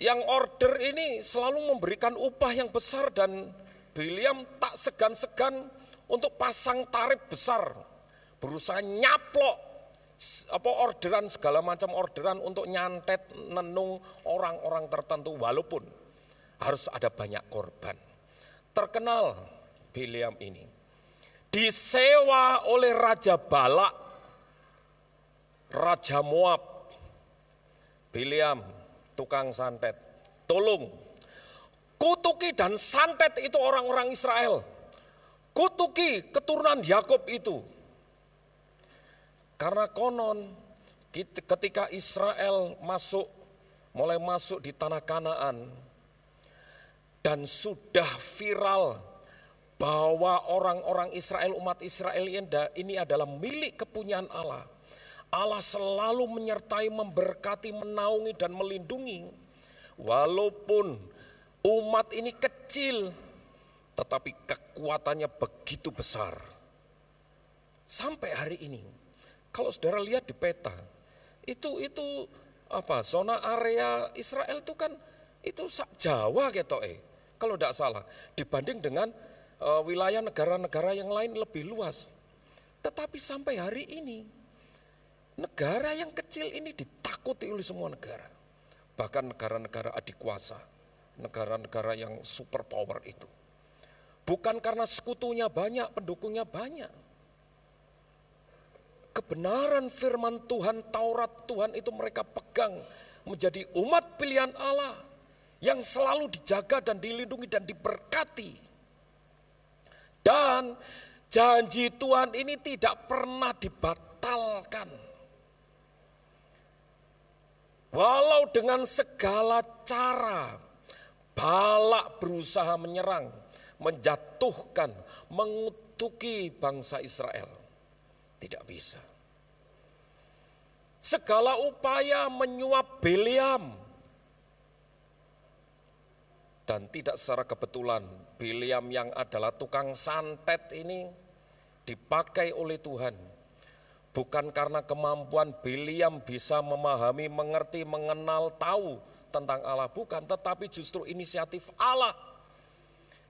yang order ini selalu memberikan upah yang besar dan Bileam tak segan-segan untuk pasang tarif besar, berusaha nyaplok orderan, segala macam orderan untuk nyantet, nenung orang-orang tertentu walaupun harus ada banyak korban. Terkenal Bileam ini disewa oleh Raja Balak, Raja Moab. Bileam tukang santet, tolong kutuki dan santet itu orang-orang Israel, kutuki keturunan Yakub itu. Karena konon ketika Israel mulai masuk di tanah Kanaan dan sudah viral bahwa orang-orang Israel, umat Israel ini adalah milik kepunyaan Allah. Allah selalu menyertai, memberkati, menaungi dan melindungi. Walaupun umat ini kecil, tetapi kekuatannya begitu besar. Sampai hari ini. Kalau saudara lihat di peta, itu zona area Israel itu kan itu Jawa gitu kalau tidak salah, dibanding dengan wilayah negara-negara yang lain lebih luas. Tetapi sampai hari ini negara yang kecil ini ditakuti oleh semua negara, bahkan negara-negara adik kuasa, negara-negara yang super power itu. Bukan karena sekutunya banyak, pendukungnya banyak. Kebenaran firman Tuhan, Taurat Tuhan itu mereka pegang menjadi umat pilihan Allah yang selalu dijaga dan dilindungi dan diberkati. Dan Janji Tuhan ini tidak pernah dibatalkan. Walau dengan segala cara Balak berusaha menyerang, menjatuhkan, mengutuki bangsa Israel. Tidak bisa. Segala upaya menyuap Bileam. Dan tidak secara kebetulan Bileam yang adalah tukang santet ini dipakai oleh Tuhan. Bukan karena kemampuan Bileam bisa memahami, mengerti, mengenal, tahu tentang Allah. Bukan, tetapi justru inisiatif Allah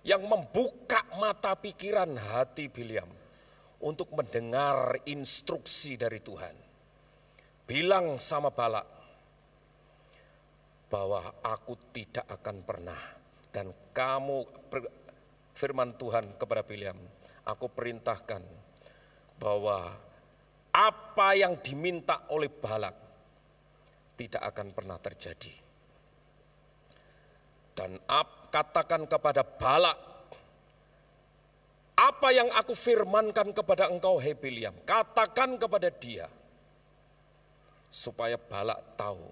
yang membuka mata pikiran hati Bileam untuk mendengar instruksi dari Tuhan. Bilang sama Balak bahwa aku tidak akan pernah, dan kamu, firman Tuhan kepada Bileam, aku perintahkan bahwa apa yang diminta oleh Balak tidak akan pernah terjadi. Dan katakan kepada Balak, apa yang aku firmankan kepada engkau, hai Bileam, katakan kepada dia, supaya Balak tahu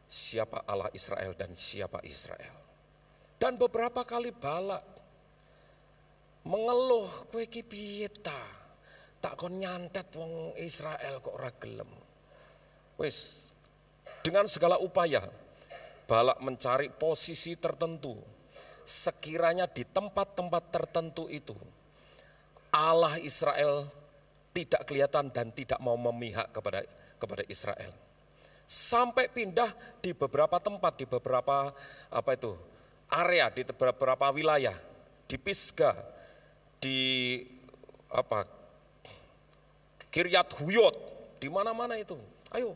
siapa Allah Israel dan siapa Israel. Dan beberapa kali Balak mengeluh, kowe iki piye ta? Tak kon nyantet wong Israel kok ora gelem. Wis, dengan segala upaya Balak mencari posisi tertentu. Sekiranya di tempat-tempat tertentu itu Allah Israel tidak kelihatan dan tidak mau memihak kepada Israel. Sampai pindah di beberapa tempat, di beberapa area, di beberapa wilayah, di Pisgah, di Kiryat Huyot, di mana-mana itu. Ayo,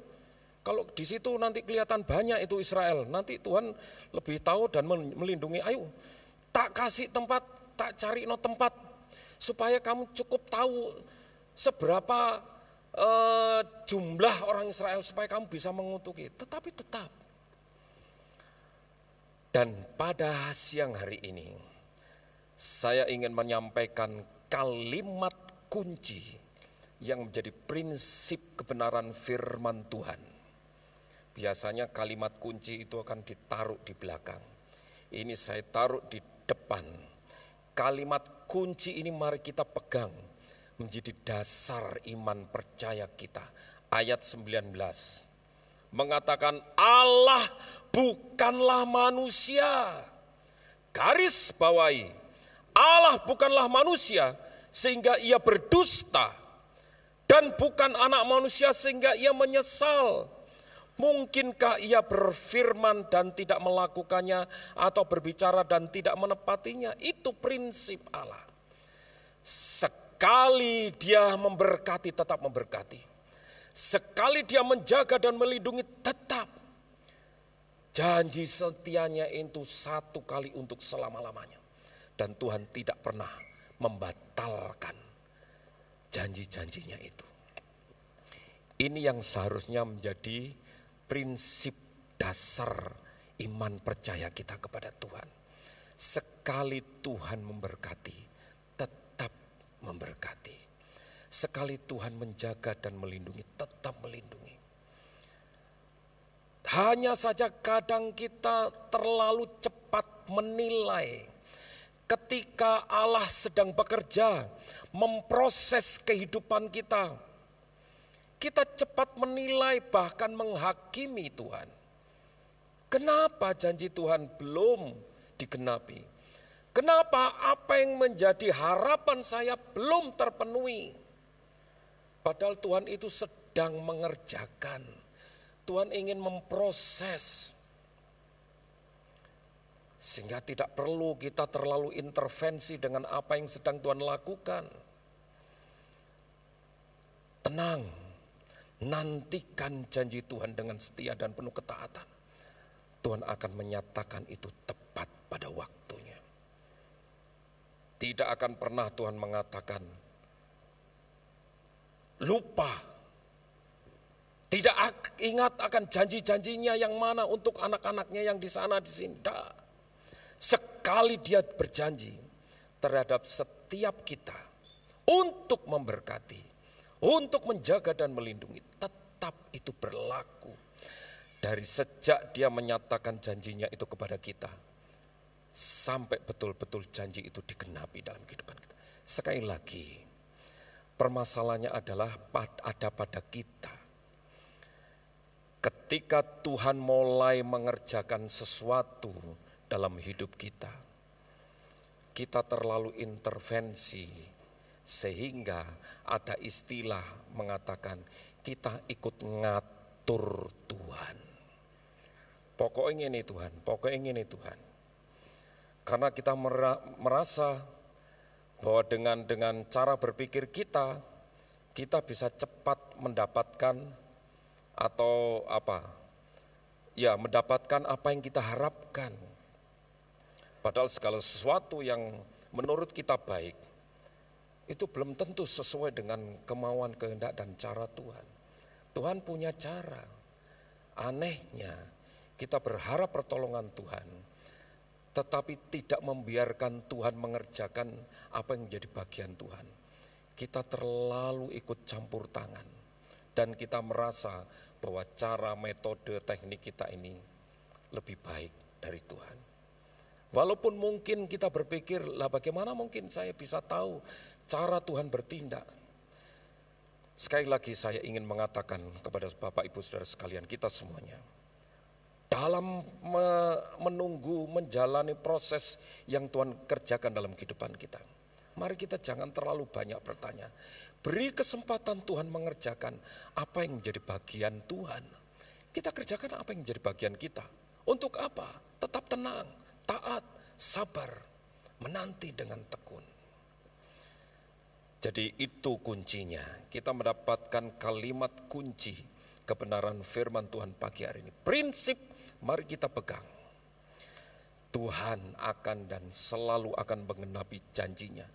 kalau di situ nanti kelihatan banyak itu Israel, nanti Tuhan lebih tahu dan melindungi. Ayo, tak kasih tempat, tak cari tempat, supaya kamu cukup tahu seberapa jumlah orang Israel, supaya kamu bisa mengutuki. Tetapi tetap. Dan pada siang hari ini, saya ingin menyampaikan kalimat kunci yang menjadi prinsip kebenaran firman Tuhan. Biasanya kalimat kunci itu akan ditaruh di belakang. Ini saya taruh di depan. Kalimat kunci ini mari kita pegang, menjadi dasar iman percaya kita. Ayat 19 mengatakan Allah bukanlah manusia. Garis bawahi, Allah bukanlah manusia sehingga ia berdusta, dan bukan anak manusia sehingga ia menyesal. Mungkinkah ia berfirman dan tidak melakukannya, atau berbicara dan tidak menepatinya? Itu prinsip Allah. Sekali dia memberkati, tetap memberkati. Sekali dia menjaga dan melindungi, tetap. Janji setianya itu satu kali untuk selama-lamanya. Dan Tuhan tidak pernah membatalkan janji-janjinya itu. Ini yang seharusnya menjadi prinsip dasar iman percaya kita kepada Tuhan. Sekali Tuhan memberkati, tetap memberkati. Sekali Tuhan menjaga dan melindungi, tetap melindungi. Hanya saja kadang kita terlalu cepat menilai. Ketika Allah sedang bekerja, memproses kehidupan kita, kita cepat menilai, bahkan menghakimi Tuhan. Kenapa janji Tuhan belum digenapi? Kenapa apa yang menjadi harapan saya belum terpenuhi? Padahal Tuhan itu sedang mengerjakan. Tuhan ingin memproses. Sehingga tidak perlu kita terlalu intervensi dengan apa yang sedang Tuhan lakukan. Tenang, nantikan janji Tuhan dengan setia dan penuh ketaatan. Tuhan akan menyatakan itu tepat pada waktunya. Tidak akan pernah Tuhan mengatakan lupa. Tidak ingat akan janji-janjinya yang mana untuk anak-anaknya yang di sana di sini. Sekali dia berjanji terhadap setiap kita, untuk memberkati, untuk menjaga dan melindungi, tetap itu berlaku. Dari sejak dia menyatakan janjinya itu kepada kita, sampai betul-betul janji itu digenapi dalam kehidupan kita. Sekali lagi, permasalahannya adalah ada pada kita. Ketika Tuhan mulai mengerjakan sesuatu dalam hidup kita, kita terlalu intervensi sehingga ada istilah mengatakan kita ikut ngatur Tuhan. Pokoknya ini Tuhan, pokoknya ini Tuhan. Karena kita merasa bahwa dengan cara berpikir kita bisa cepat mendapatkan atau mendapatkan apa yang kita harapkan. Padahal segala sesuatu yang menurut kita baik, itu belum tentu sesuai dengan kemauan, kehendak, dan cara Tuhan. Tuhan punya cara. Anehnya, kita berharap pertolongan Tuhan, tetapi tidak membiarkan Tuhan mengerjakan apa yang menjadi bagian Tuhan. Kita terlalu ikut campur tangan, dan kita merasa bahwa cara, metode, teknik kita ini lebih baik dari Tuhan. Walaupun mungkin kita berpikir, lah bagaimana mungkin saya bisa tahu cara Tuhan bertindak. Sekali lagi saya ingin mengatakan kepada Bapak Ibu Saudara sekalian, kita semuanya, dalam menunggu, menjalani proses yang Tuhan kerjakan dalam kehidupan kita, mari kita jangan terlalu banyak bertanya. Beri kesempatan Tuhan mengerjakan apa yang menjadi bagian Tuhan. Kita kerjakan apa yang menjadi bagian kita. Untuk apa? Tetap tenang, taat, sabar, menanti dengan tekun. Jadi itu kuncinya. Kita mendapatkan kalimat kunci kebenaran firman Tuhan pagi hari ini. Prinsip mari kita pegang. Tuhan akan dan selalu akan menggenapi janjinya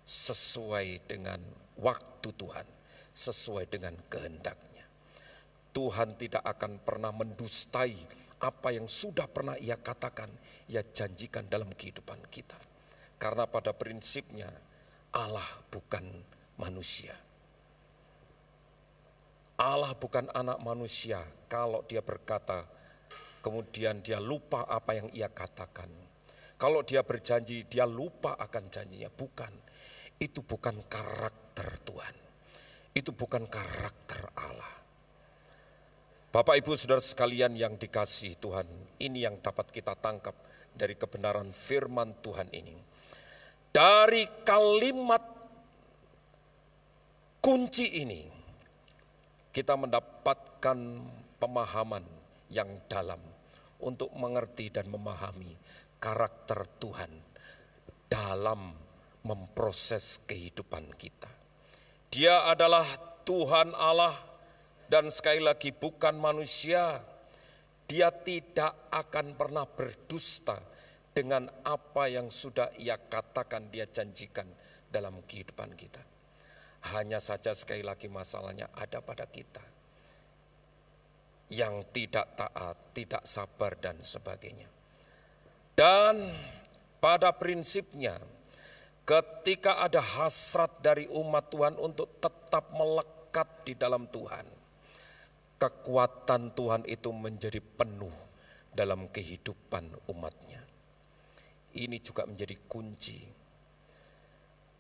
sesuai dengan waktu Tuhan, sesuai dengan kehendaknya. Tuhan tidak akan pernah mendustai apa yang sudah pernah Ia katakan, Ia janjikan dalam kehidupan kita. Karena pada prinsipnya Allah bukan manusia. Allah bukan anak manusia kalau Dia berkata kemudian Dia lupa apa yang Ia katakan. Kalau Dia berjanji, Dia lupa akan janjinya. Bukan, itu bukan karakter Tuhan. Itu bukan karakter Allah. Bapak Ibu Saudara sekalian yang dikasihi Tuhan, ini yang dapat kita tangkap dari kebenaran firman Tuhan ini. Dari kalimat kunci ini, kita mendapatkan pemahaman yang dalam untuk mengerti dan memahami karakter Tuhan dalam memproses kehidupan kita. Dia adalah Tuhan Allah dan sekali lagi bukan manusia. Dia tidak akan pernah berdusta dengan apa yang sudah Ia katakan, Dia janjikan dalam kehidupan kita. Hanya saja sekali lagi masalahnya ada pada kita yang tidak taat, tidak sabar dan sebagainya. Dan pada prinsipnya ketika ada hasrat dari umat Tuhan untuk tetap melekat di dalam Tuhan, kekuatan Tuhan itu menjadi penuh dalam kehidupan umatnya. Ini juga menjadi kunci.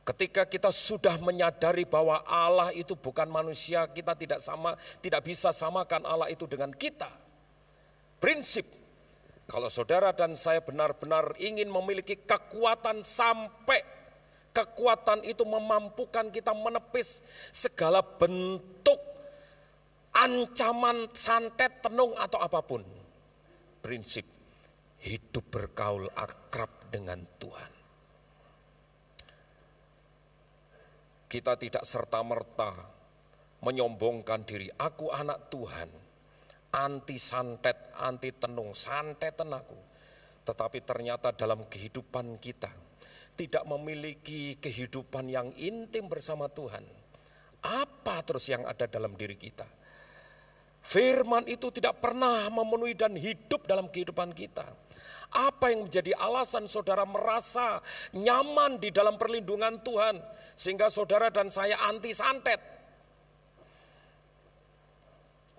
Ketika kita sudah menyadari bahwa Allah itu bukan manusia, kita tidak bisa samakan Allah itu dengan kita. Prinsip, kalau saudara dan saya benar-benar ingin memiliki kekuatan sampai kekuatan itu memampukan kita menepis segala bentuk ancaman, santet, tenung atau apapun. Prinsip, hidup bergaul akrab dengan Tuhan. Kita tidak serta-merta menyombongkan diri, aku anak Tuhan, anti santet, anti tenung, santetan aku. Tetapi ternyata dalam kehidupan kita tidak memiliki kehidupan yang intim bersama Tuhan. Apa terus yang ada dalam diri kita? Firman itu tidak pernah memenuhi dan hidup dalam kehidupan kita. Apa yang menjadi alasan saudara merasa nyaman di dalam perlindungan Tuhan sehingga saudara dan saya anti santet?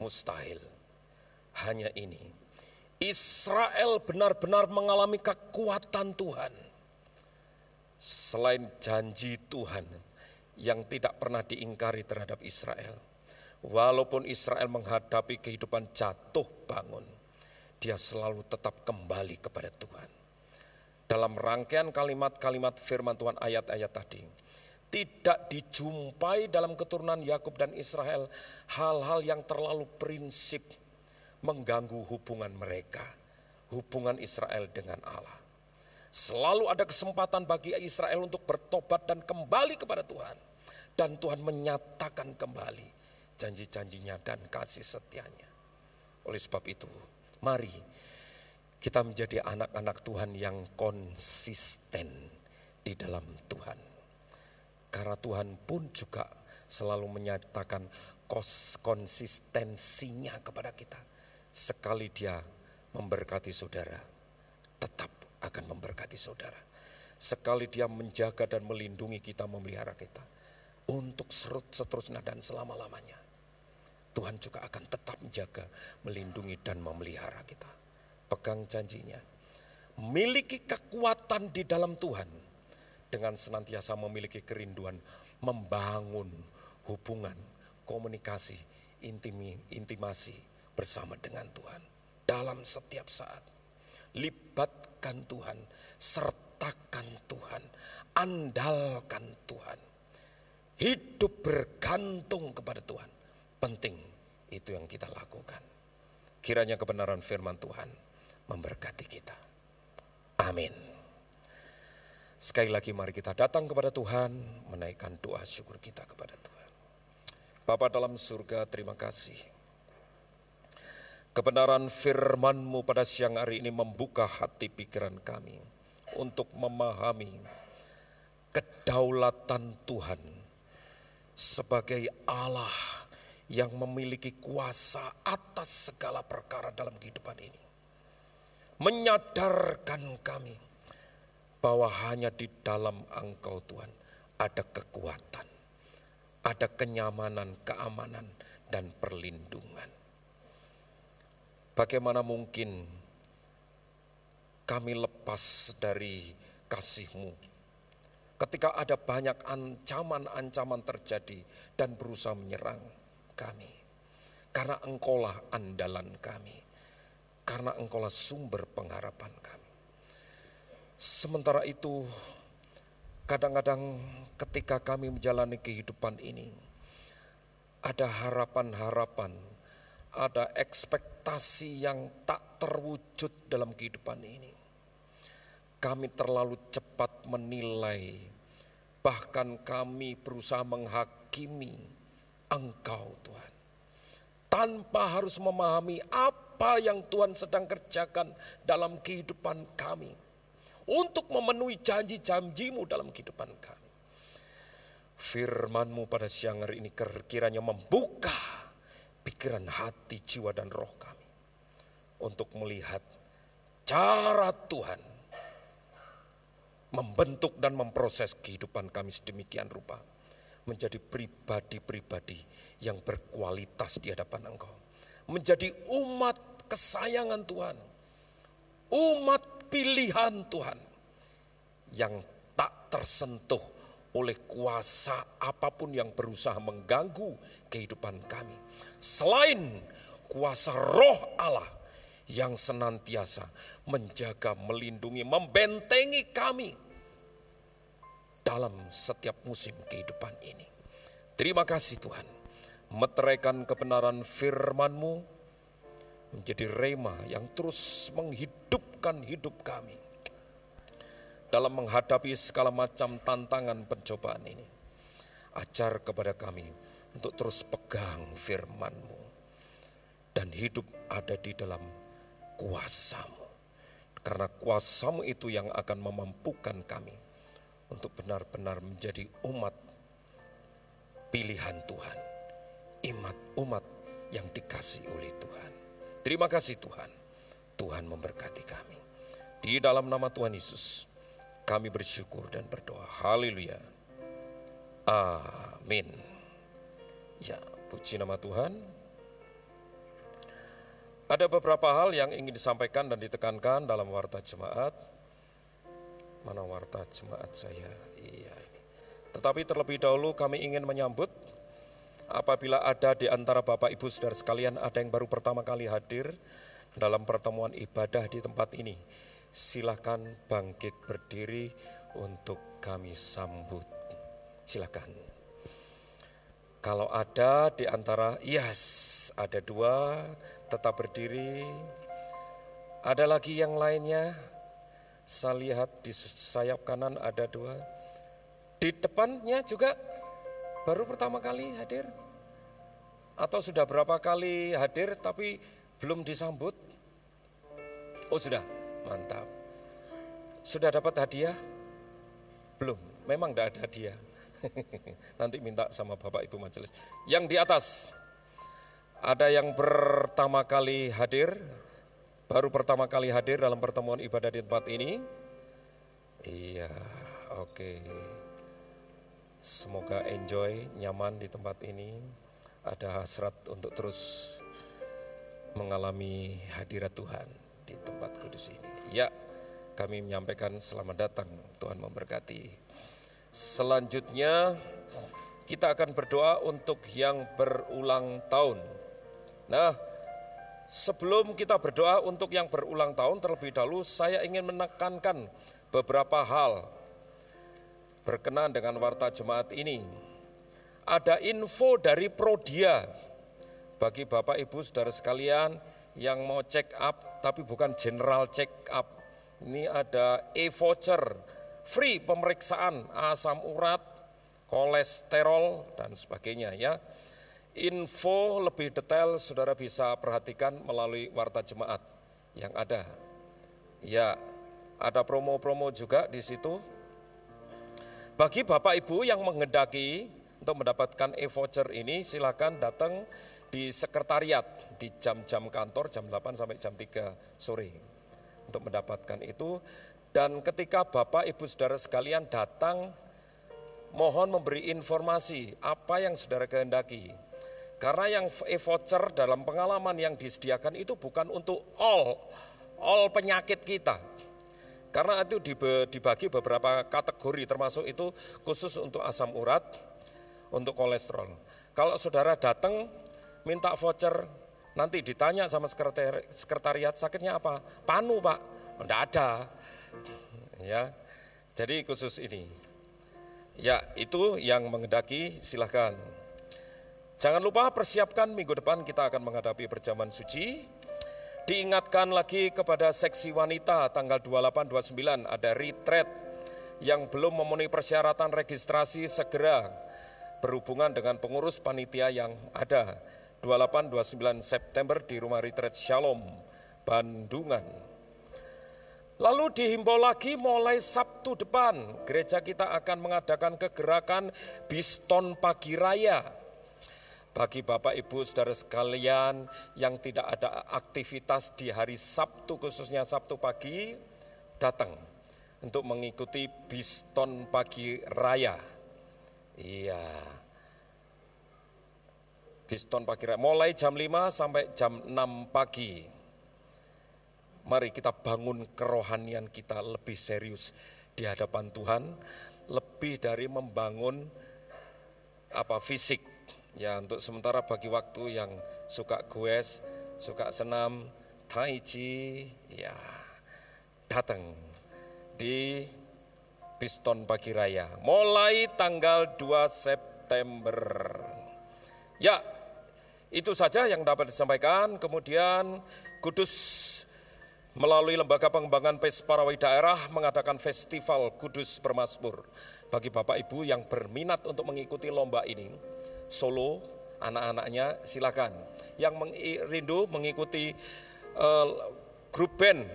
Mustahil. Hanya ini, Israel benar-benar mengalami kekuatan Tuhan. Selain janji Tuhan yang tidak pernah diingkari terhadap Israel. Walaupun Israel menghadapi kehidupan jatuh bangun, dia selalu tetap kembali kepada Tuhan. Dalam rangkaian kalimat-kalimat firman Tuhan ayat-ayat tadi, tidak dijumpai dalam keturunan Yakub dan Israel hal-hal yang terlalu prinsip mengganggu hubungan mereka, hubungan Israel dengan Allah. Selalu ada kesempatan bagi Israel untuk bertobat dan kembali kepada Tuhan. Dan Tuhan menyatakan kembali janji-janjinya dan kasih setianya. Oleh sebab itu, mari kita menjadi anak-anak Tuhan yang konsisten di dalam Tuhan. Karena Tuhan pun juga selalu menyatakan konsistensinya kepada kita. Sekali dia memberkati saudara, tetap akan memberkati saudara. Sekali dia menjaga dan melindungi kita, memelihara kita untuk seterusnya dan selama-lamanya, Tuhan juga akan tetap menjaga, melindungi dan memelihara kita. Pegang janjinya, miliki kekuatan di dalam Tuhan dengan senantiasa memiliki kerinduan membangun hubungan, komunikasi, intimasi bersama dengan Tuhan dalam setiap saat. Libatkan Tuhan, sertakan Tuhan, andalkan Tuhan. Hidup bergantung kepada Tuhan. Penting itu yang kita lakukan. Kiranya kebenaran firman Tuhan memberkati kita. Amin. Sekali lagi mari kita datang kepada Tuhan, menaikkan doa syukur kita kepada Tuhan. Bapa dalam surga, terima kasih. Kebenaran firman-Mu pada siang hari ini membuka hati pikiran kami untuk memahami kedaulatan Tuhan sebagai Allah yang memiliki kuasa atas segala perkara dalam kehidupan ini. Menyadarkan kami bahwa hanya di dalam Engkau Tuhan ada kekuatan, ada kenyamanan, keamanan, dan perlindungan. Bagaimana mungkin kami lepas dari kasih-Mu ketika ada banyak ancaman-ancaman terjadi dan berusaha menyerang kami. Karena Engkaulah andalan kami, karena Engkaulah sumber pengharapan kami. Sementara itu, kadang-kadang ketika kami menjalani kehidupan ini, ada harapan-harapan, ada ekspektasi yang tak terwujud dalam kehidupan ini. Kami terlalu cepat menilai, bahkan kami berusaha menghakimi Engkau Tuhan. Tanpa harus memahami apa yang Tuhan sedang kerjakan dalam kehidupan kami. Untuk memenuhi janji-janji-Mu dalam kehidupan kami. Firman-Mu pada siang hari ini kiranya membuka pikiran, hati, jiwa, dan roh kami untuk melihat cara Tuhan membentuk dan memproses kehidupan kami sedemikian rupa menjadi pribadi-pribadi yang berkualitas di hadapan Engkau, menjadi umat kesayangan Tuhan, umat pilihan Tuhan yang tak tersentuh oleh kuasa apapun yang berusaha mengganggu kehidupan kami. Selain kuasa Roh Allah yang senantiasa menjaga, melindungi, membentengi kami dalam setiap musim kehidupan ini. Terima kasih Tuhan, meteraikan kebenaran firman-Mu menjadi rema yang terus menghidupkan hidup kami dalam menghadapi segala macam tantangan pencobaan ini. Ajar kepada kami untuk terus pegang firman-Mu dan hidup ada di dalam kuasa-Mu. Karena kuasa-Mu itu yang akan memampukan kami untuk benar-benar menjadi umat pilihan Tuhan, umat yang dikasihi oleh Tuhan. Terima kasih Tuhan, Tuhan memberkati kami. Di dalam nama Tuhan Yesus kami bersyukur dan berdoa. Haleluya. Amin. Ya, puji nama Tuhan. Ada beberapa hal yang ingin disampaikan dan ditekankan dalam warta jemaat. Mana warta jemaat saya? Iya ini. Tetapi terlebih dahulu kami ingin menyambut apabila ada di antara Bapak Ibu Saudara sekalian ada yang baru pertama kali hadir dalam pertemuan ibadah di tempat ini. Silakan bangkit berdiri untuk kami sambut. Silakan. Kalau ada di antara, yes, ada 2, tetap berdiri. Ada lagi yang lainnya, saya lihat di sayap kanan ada 2. Di depannya juga baru pertama kali hadir. Atau sudah berapa kali hadir tapi belum disambut? Oh sudah, mantap. Sudah dapat hadiah? Belum, memang tidak ada hadiah. Nanti minta sama Bapak Ibu Majelis. Yang di atas, ada yang pertama kali hadir, baru pertama kali hadir dalam pertemuan ibadah di tempat ini. Iya, oke. Semoga enjoy, nyaman di tempat ini. Ada hasrat untuk terus mengalami hadirat Tuhan di tempat kudus ini. Ya, kami menyampaikan selamat datang, Tuhan memberkati. Selanjutnya kita akan berdoa untuk yang berulang tahun. Nah, sebelum kita berdoa untuk yang berulang tahun, terlebih dahulu saya ingin menekankan beberapa hal berkenaan dengan warta jemaat ini. Ada info dari Prodia bagi Bapak Ibu Saudara sekalian yang mau check up tapi bukan general check up. Ini ada e-voucher free pemeriksaan asam urat, kolesterol dan sebagainya ya. Info lebih detail saudara bisa perhatikan melalui warta jemaat yang ada. Ya, ada promo-promo juga di situ. Bagi Bapak Ibu yang menghendaki untuk mendapatkan e-voucher ini, silakan datang di sekretariat di jam-jam kantor jam 8 sampai jam 3 sore untuk mendapatkan itu. Dan ketika Bapak Ibu Saudara sekalian datang, mohon memberi informasi apa yang saudara kehendaki. Karena yang e-voucher dalam pengalaman yang disediakan itu bukan untuk all penyakit kita. Karena itu dibagi beberapa kategori, termasuk itu khusus untuk asam urat, untuk kolesterol. Kalau saudara datang minta voucher, nanti ditanya sama sekretariat, sakitnya apa? Panu Pak, tidak ada. Ya, jadi khusus ini. Ya, itu yang menghendaki silahkan. Jangan lupa persiapkan minggu depan kita akan menghadapi perjamuan suci. Diingatkan lagi kepada seksi wanita tanggal 28-29 ada retreat yang belum memenuhi persyaratan registrasi segera berhubungan dengan pengurus panitia yang ada 28-29 September di Rumah Retreat Shalom, Bandungan. Lalu dihimbau lagi mulai Sabtu depan gereja kita akan mengadakan kegerakan Biston Pagi Raya. Bagi Bapak Ibu Saudara sekalian yang tidak ada aktivitas di hari Sabtu, khususnya Sabtu pagi, datang untuk mengikuti Biston Pagi Raya. Iya. Biston Pagi Raya mulai jam 5 sampai jam 6 pagi. Mari kita bangun kerohanian kita lebih serius di hadapan Tuhan, lebih dari membangun fisik. Ya, untuk sementara bagi waktu yang suka goes, suka senam, tai chi, ya datang di Biston Pagi Raya mulai tanggal 2 September. Ya, itu saja yang dapat disampaikan. Kemudian Kudus melalui Lembaga Pengembangan Pesparawai Daerah mengadakan Festival Kudus Bermazmur. Bagi Bapak Ibu yang berminat untuk mengikuti lomba ini, solo, anak-anaknya silakan. Yang rindu mengikuti grup band,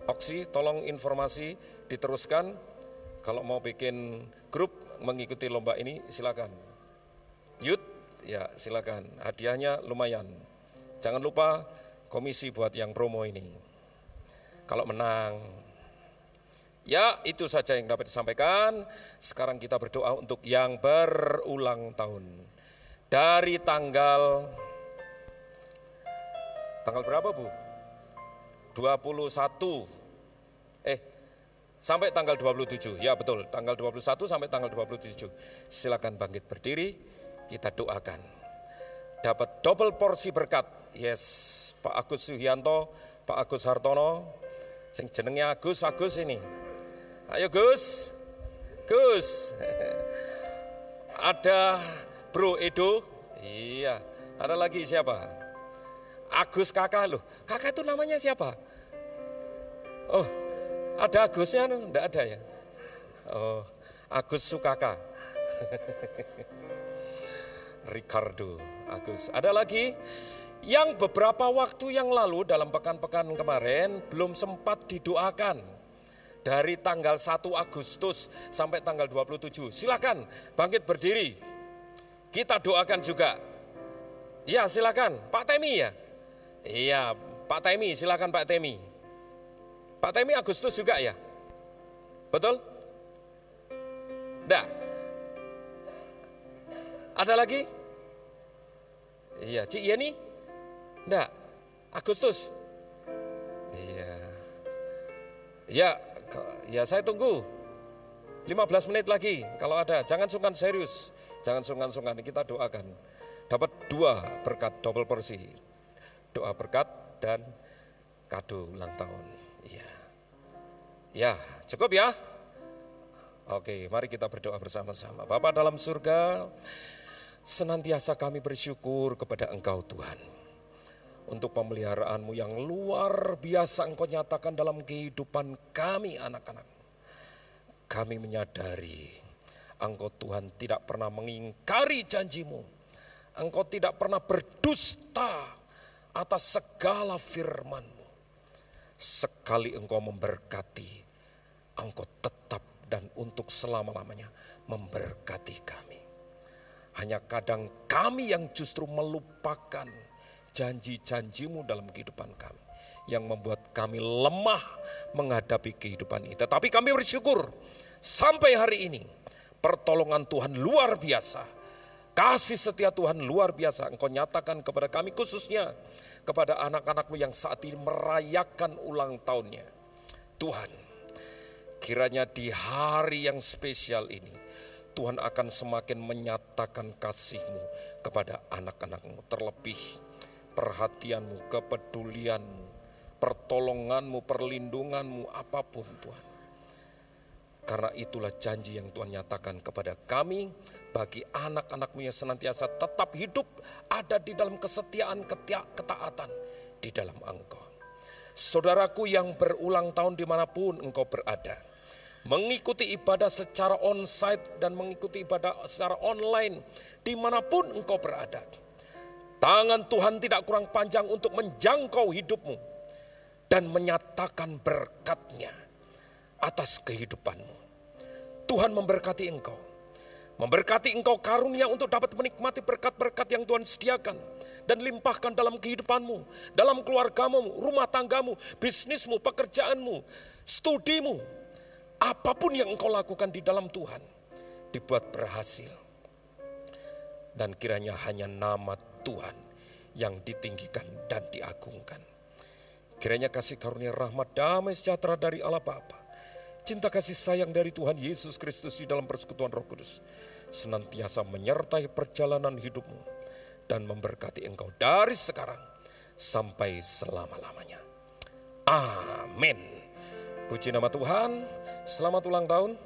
Oksi tolong informasi diteruskan. Kalau mau bikin grup mengikuti lomba ini silakan. Youth, ya silakan. Hadiahnya lumayan. Jangan lupa komisi buat yang promo ini. kalau menang. Ya, itu saja yang dapat disampaikan. Sekarang kita berdoa untuk yang berulang tahun. Dari tanggal berapa, Bu? 21. Sampai tanggal 27. Ya, betul. Tanggal 21 sampai tanggal 27. Silakan bangkit berdiri, kita doakan. Dapat double porsi berkat. Yes, Pak Agus Suhianto, Pak Agus Hartono, sing jenengnya Agus ini. Ayo Gus. Ada Bro Edo. Iya. Ada lagi siapa? Agus kakak loh. Kakak itu namanya siapa? Oh, ada Agusnya? Enggak ada ya? Oh, Agus Sukaka. Ricardo Agus. Ada lagi yang beberapa waktu yang lalu dalam pekan-pekan kemarin belum sempat didoakan. Dari tanggal 1 Agustus sampai tanggal 27. Silakan bangkit berdiri. Kita doakan juga. Ya, silakan. Pak Temi ya? Iya, Pak Temi, silakan Pak Temi. Pak Temi Agustus juga ya? Betul? Enggak. Ada lagi? Iya, Cik Yeni? Enggak. Agustus? Iya. Ya saya tunggu 15 menit lagi kalau ada. Jangan sungkan, serius. Jangan sungkan-sungkan, kita doakan. Dapat 2 berkat double porsi. Doa berkat dan kado ulang tahun. Iya. Ya, cukup ya? Oke, mari kita berdoa bersama-sama. Bapa dalam surga, senantiasa kami bersyukur kepada Engkau Tuhan. Untuk pemeliharaanmu yang luar biasa Engkau nyatakan dalam kehidupan kami anak-anak. Kami menyadari Engkau Tuhan tidak pernah mengingkari janjimu. Engkau tidak pernah berdusta atas segala firman-Mu. Sekali Engkau memberkati, Engkau tetap dan untuk selama-lamanya memberkati kami. Hanya kadang kami yang justru melupakan janji-janjimu dalam kehidupan kami, yang membuat kami lemah menghadapi kehidupan ini. Tetapi kami bersyukur sampai hari ini pertolongan Tuhan luar biasa, kasih setia Tuhan luar biasa Engkau nyatakan kepada kami, khususnya kepada anak-anak-Mu yang saat ini merayakan ulang tahunnya. Tuhan, kiranya di hari yang spesial ini Tuhan akan semakin menyatakan kasih-Mu kepada anak-anak-Mu, terlebih perhatian-Mu, kepedulian-Mu, pertolongan-Mu, perlindungan-Mu, apapun Tuhan. Karena itulah janji yang Tuhan nyatakan kepada kami, bagi anak-anak-Mu yang senantiasa tetap hidup, ada di dalam kesetiaan, ketaatan di dalam Engkau. Saudaraku yang berulang tahun dimanapun engkau berada, mengikuti ibadah secara onsite dan mengikuti ibadah secara online, dimanapun engkau berada, tangan Tuhan tidak kurang panjang untuk menjangkau hidupmu dan menyatakan berkat-Nya atas kehidupanmu. Tuhan memberkati engkau. Memberkati engkau karunia untuk dapat menikmati berkat-berkat yang Tuhan sediakan dan limpahkan dalam kehidupanmu, dalam keluargamu, rumah tanggamu, bisnismu, pekerjaanmu, studimu. Apapun yang engkau lakukan di dalam Tuhan dibuat berhasil. Dan kiranya hanya nama Tuhan yang ditinggikan dan diagungkan. Kiranya kasih karunia, rahmat, damai sejahtera dari Allah Bapa, cinta kasih sayang dari Tuhan Yesus Kristus di dalam persekutuan Roh Kudus senantiasa menyertai perjalanan hidupmu dan memberkati engkau dari sekarang sampai selama-lamanya. Amin. Puji nama Tuhan. Selamat ulang tahun.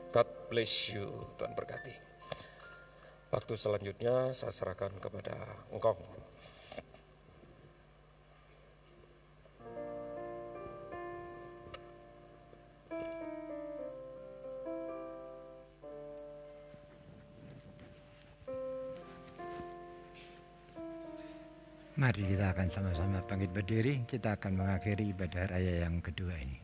God bless you. Tuhan berkati. Waktu selanjutnya saya serahkan kepada engkau. Mari kita akan sama-sama bangkit berdiri, kita akan mengakhiri ibadah raya yang kedua ini.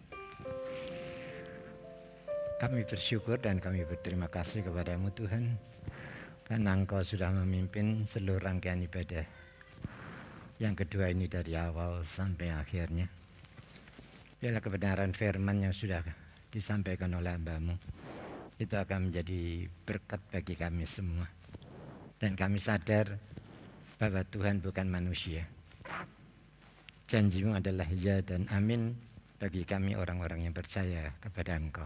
Kami bersyukur dan kami berterima kasih kepada-Mu Tuhan, karena Engkau sudah memimpin seluruh rangkaian ibadah yang kedua ini dari awal sampai akhirnya. Biarlah kebenaran firman yang sudah disampaikan oleh hamba-Mu itu akan menjadi berkat bagi kami semua. Dan kami sadar bahwa Tuhan bukan manusia. Janji-Mu adalah ya dan amin bagi kami orang-orang yang percaya kepada Engkau.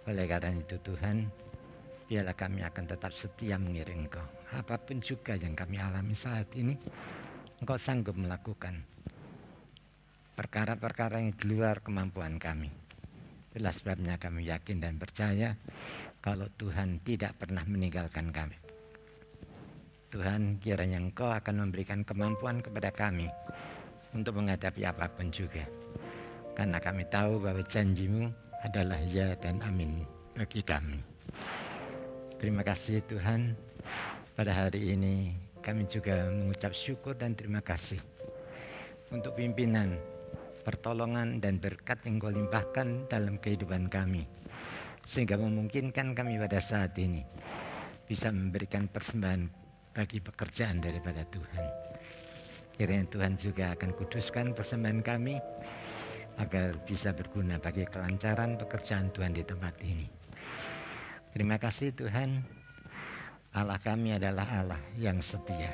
Oleh karena itu Tuhan, biarlah kami akan tetap setia mengiring Engkau. Apapun juga yang kami alami saat ini, Engkau sanggup melakukan perkara-perkara yang di luar kemampuan kami. Itulah sebabnya kami yakin dan percaya kalau Tuhan tidak pernah meninggalkan kami. Tuhan, kiranya Engkau akan memberikan kemampuan kepada kami untuk menghadapi apapun juga. Karena kami tahu bahwa janji-Mu adalah ya dan amin bagi kami. Terima kasih Tuhan, pada hari ini kami juga mengucap syukur dan terima kasih untuk pimpinan, pertolongan dan berkat yang Kau limpahkan dalam kehidupan kami, sehingga memungkinkan kami pada saat ini bisa memberikan persembahan bagi pekerjaan daripada Tuhan. Kiranya Tuhan juga akan kuduskan persembahan kami agar bisa berguna bagi kelancaran pekerjaan Tuhan di tempat ini. Terima kasih Tuhan, Allah kami adalah Allah yang setia.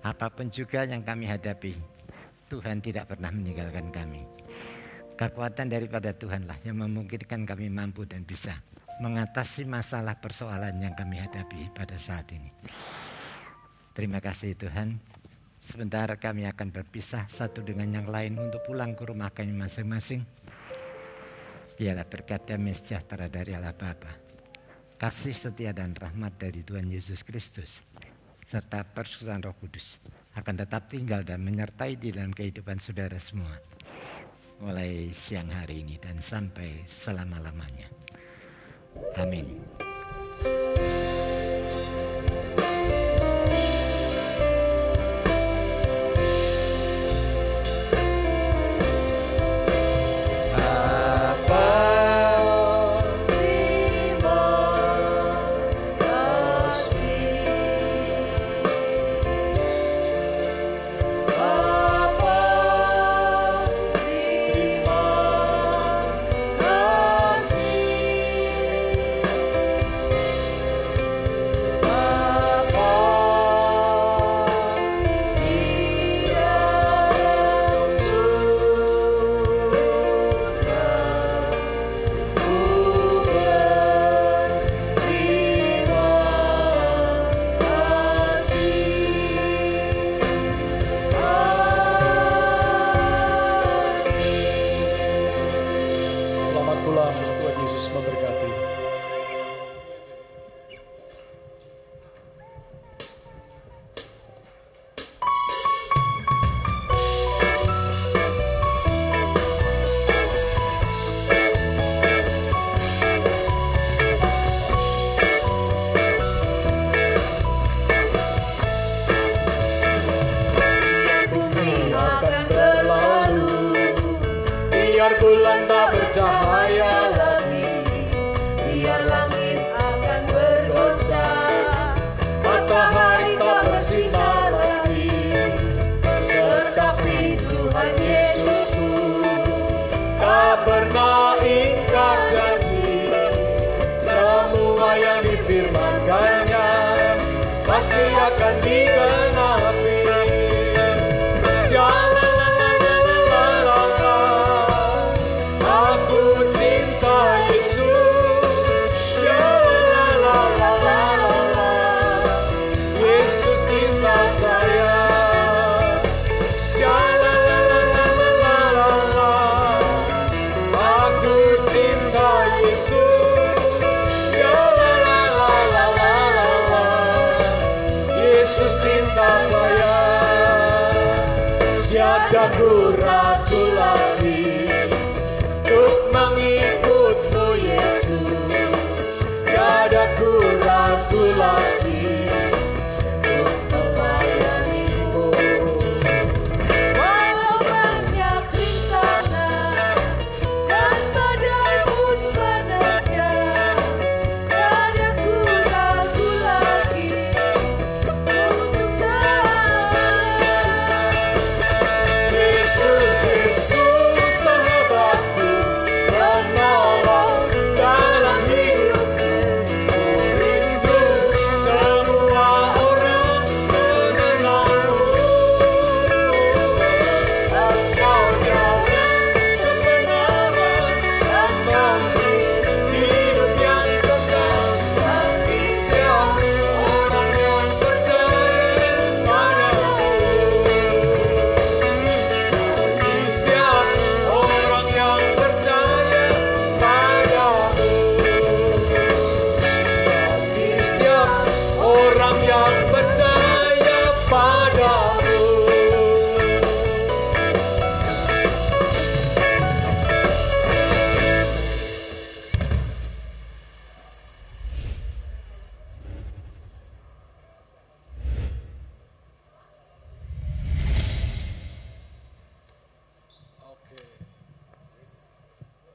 Apapun juga yang kami hadapi, Tuhan tidak pernah meninggalkan kami. Kekuatan daripada Tuhanlah yang memungkinkan kami mampu dan bisa mengatasi masalah persoalan yang kami hadapi pada saat ini. Terima kasih Tuhan. Sebentar kami akan berpisah satu dengan yang lain untuk pulang ke rumah kami masing-masing. Biarlah berkat damai sejahtera dari Allah Bapa, kasih setia dan rahmat dari Tuhan Yesus Kristus, serta persekutuan Roh Kudus akan tetap tinggal dan menyertai di dalam kehidupan saudara semua, mulai siang hari ini dan sampai selama-lamanya. Amin. Bulan tak bercahaya lagi, biar langit akan bergoncang, matahari tak bersinar lagi. Tetapi Tuhan Yesusku tak pernah ingkar janji, semua yang difirmankannya pasti akan digenapi. Yesus cinta saya, tiada kurang.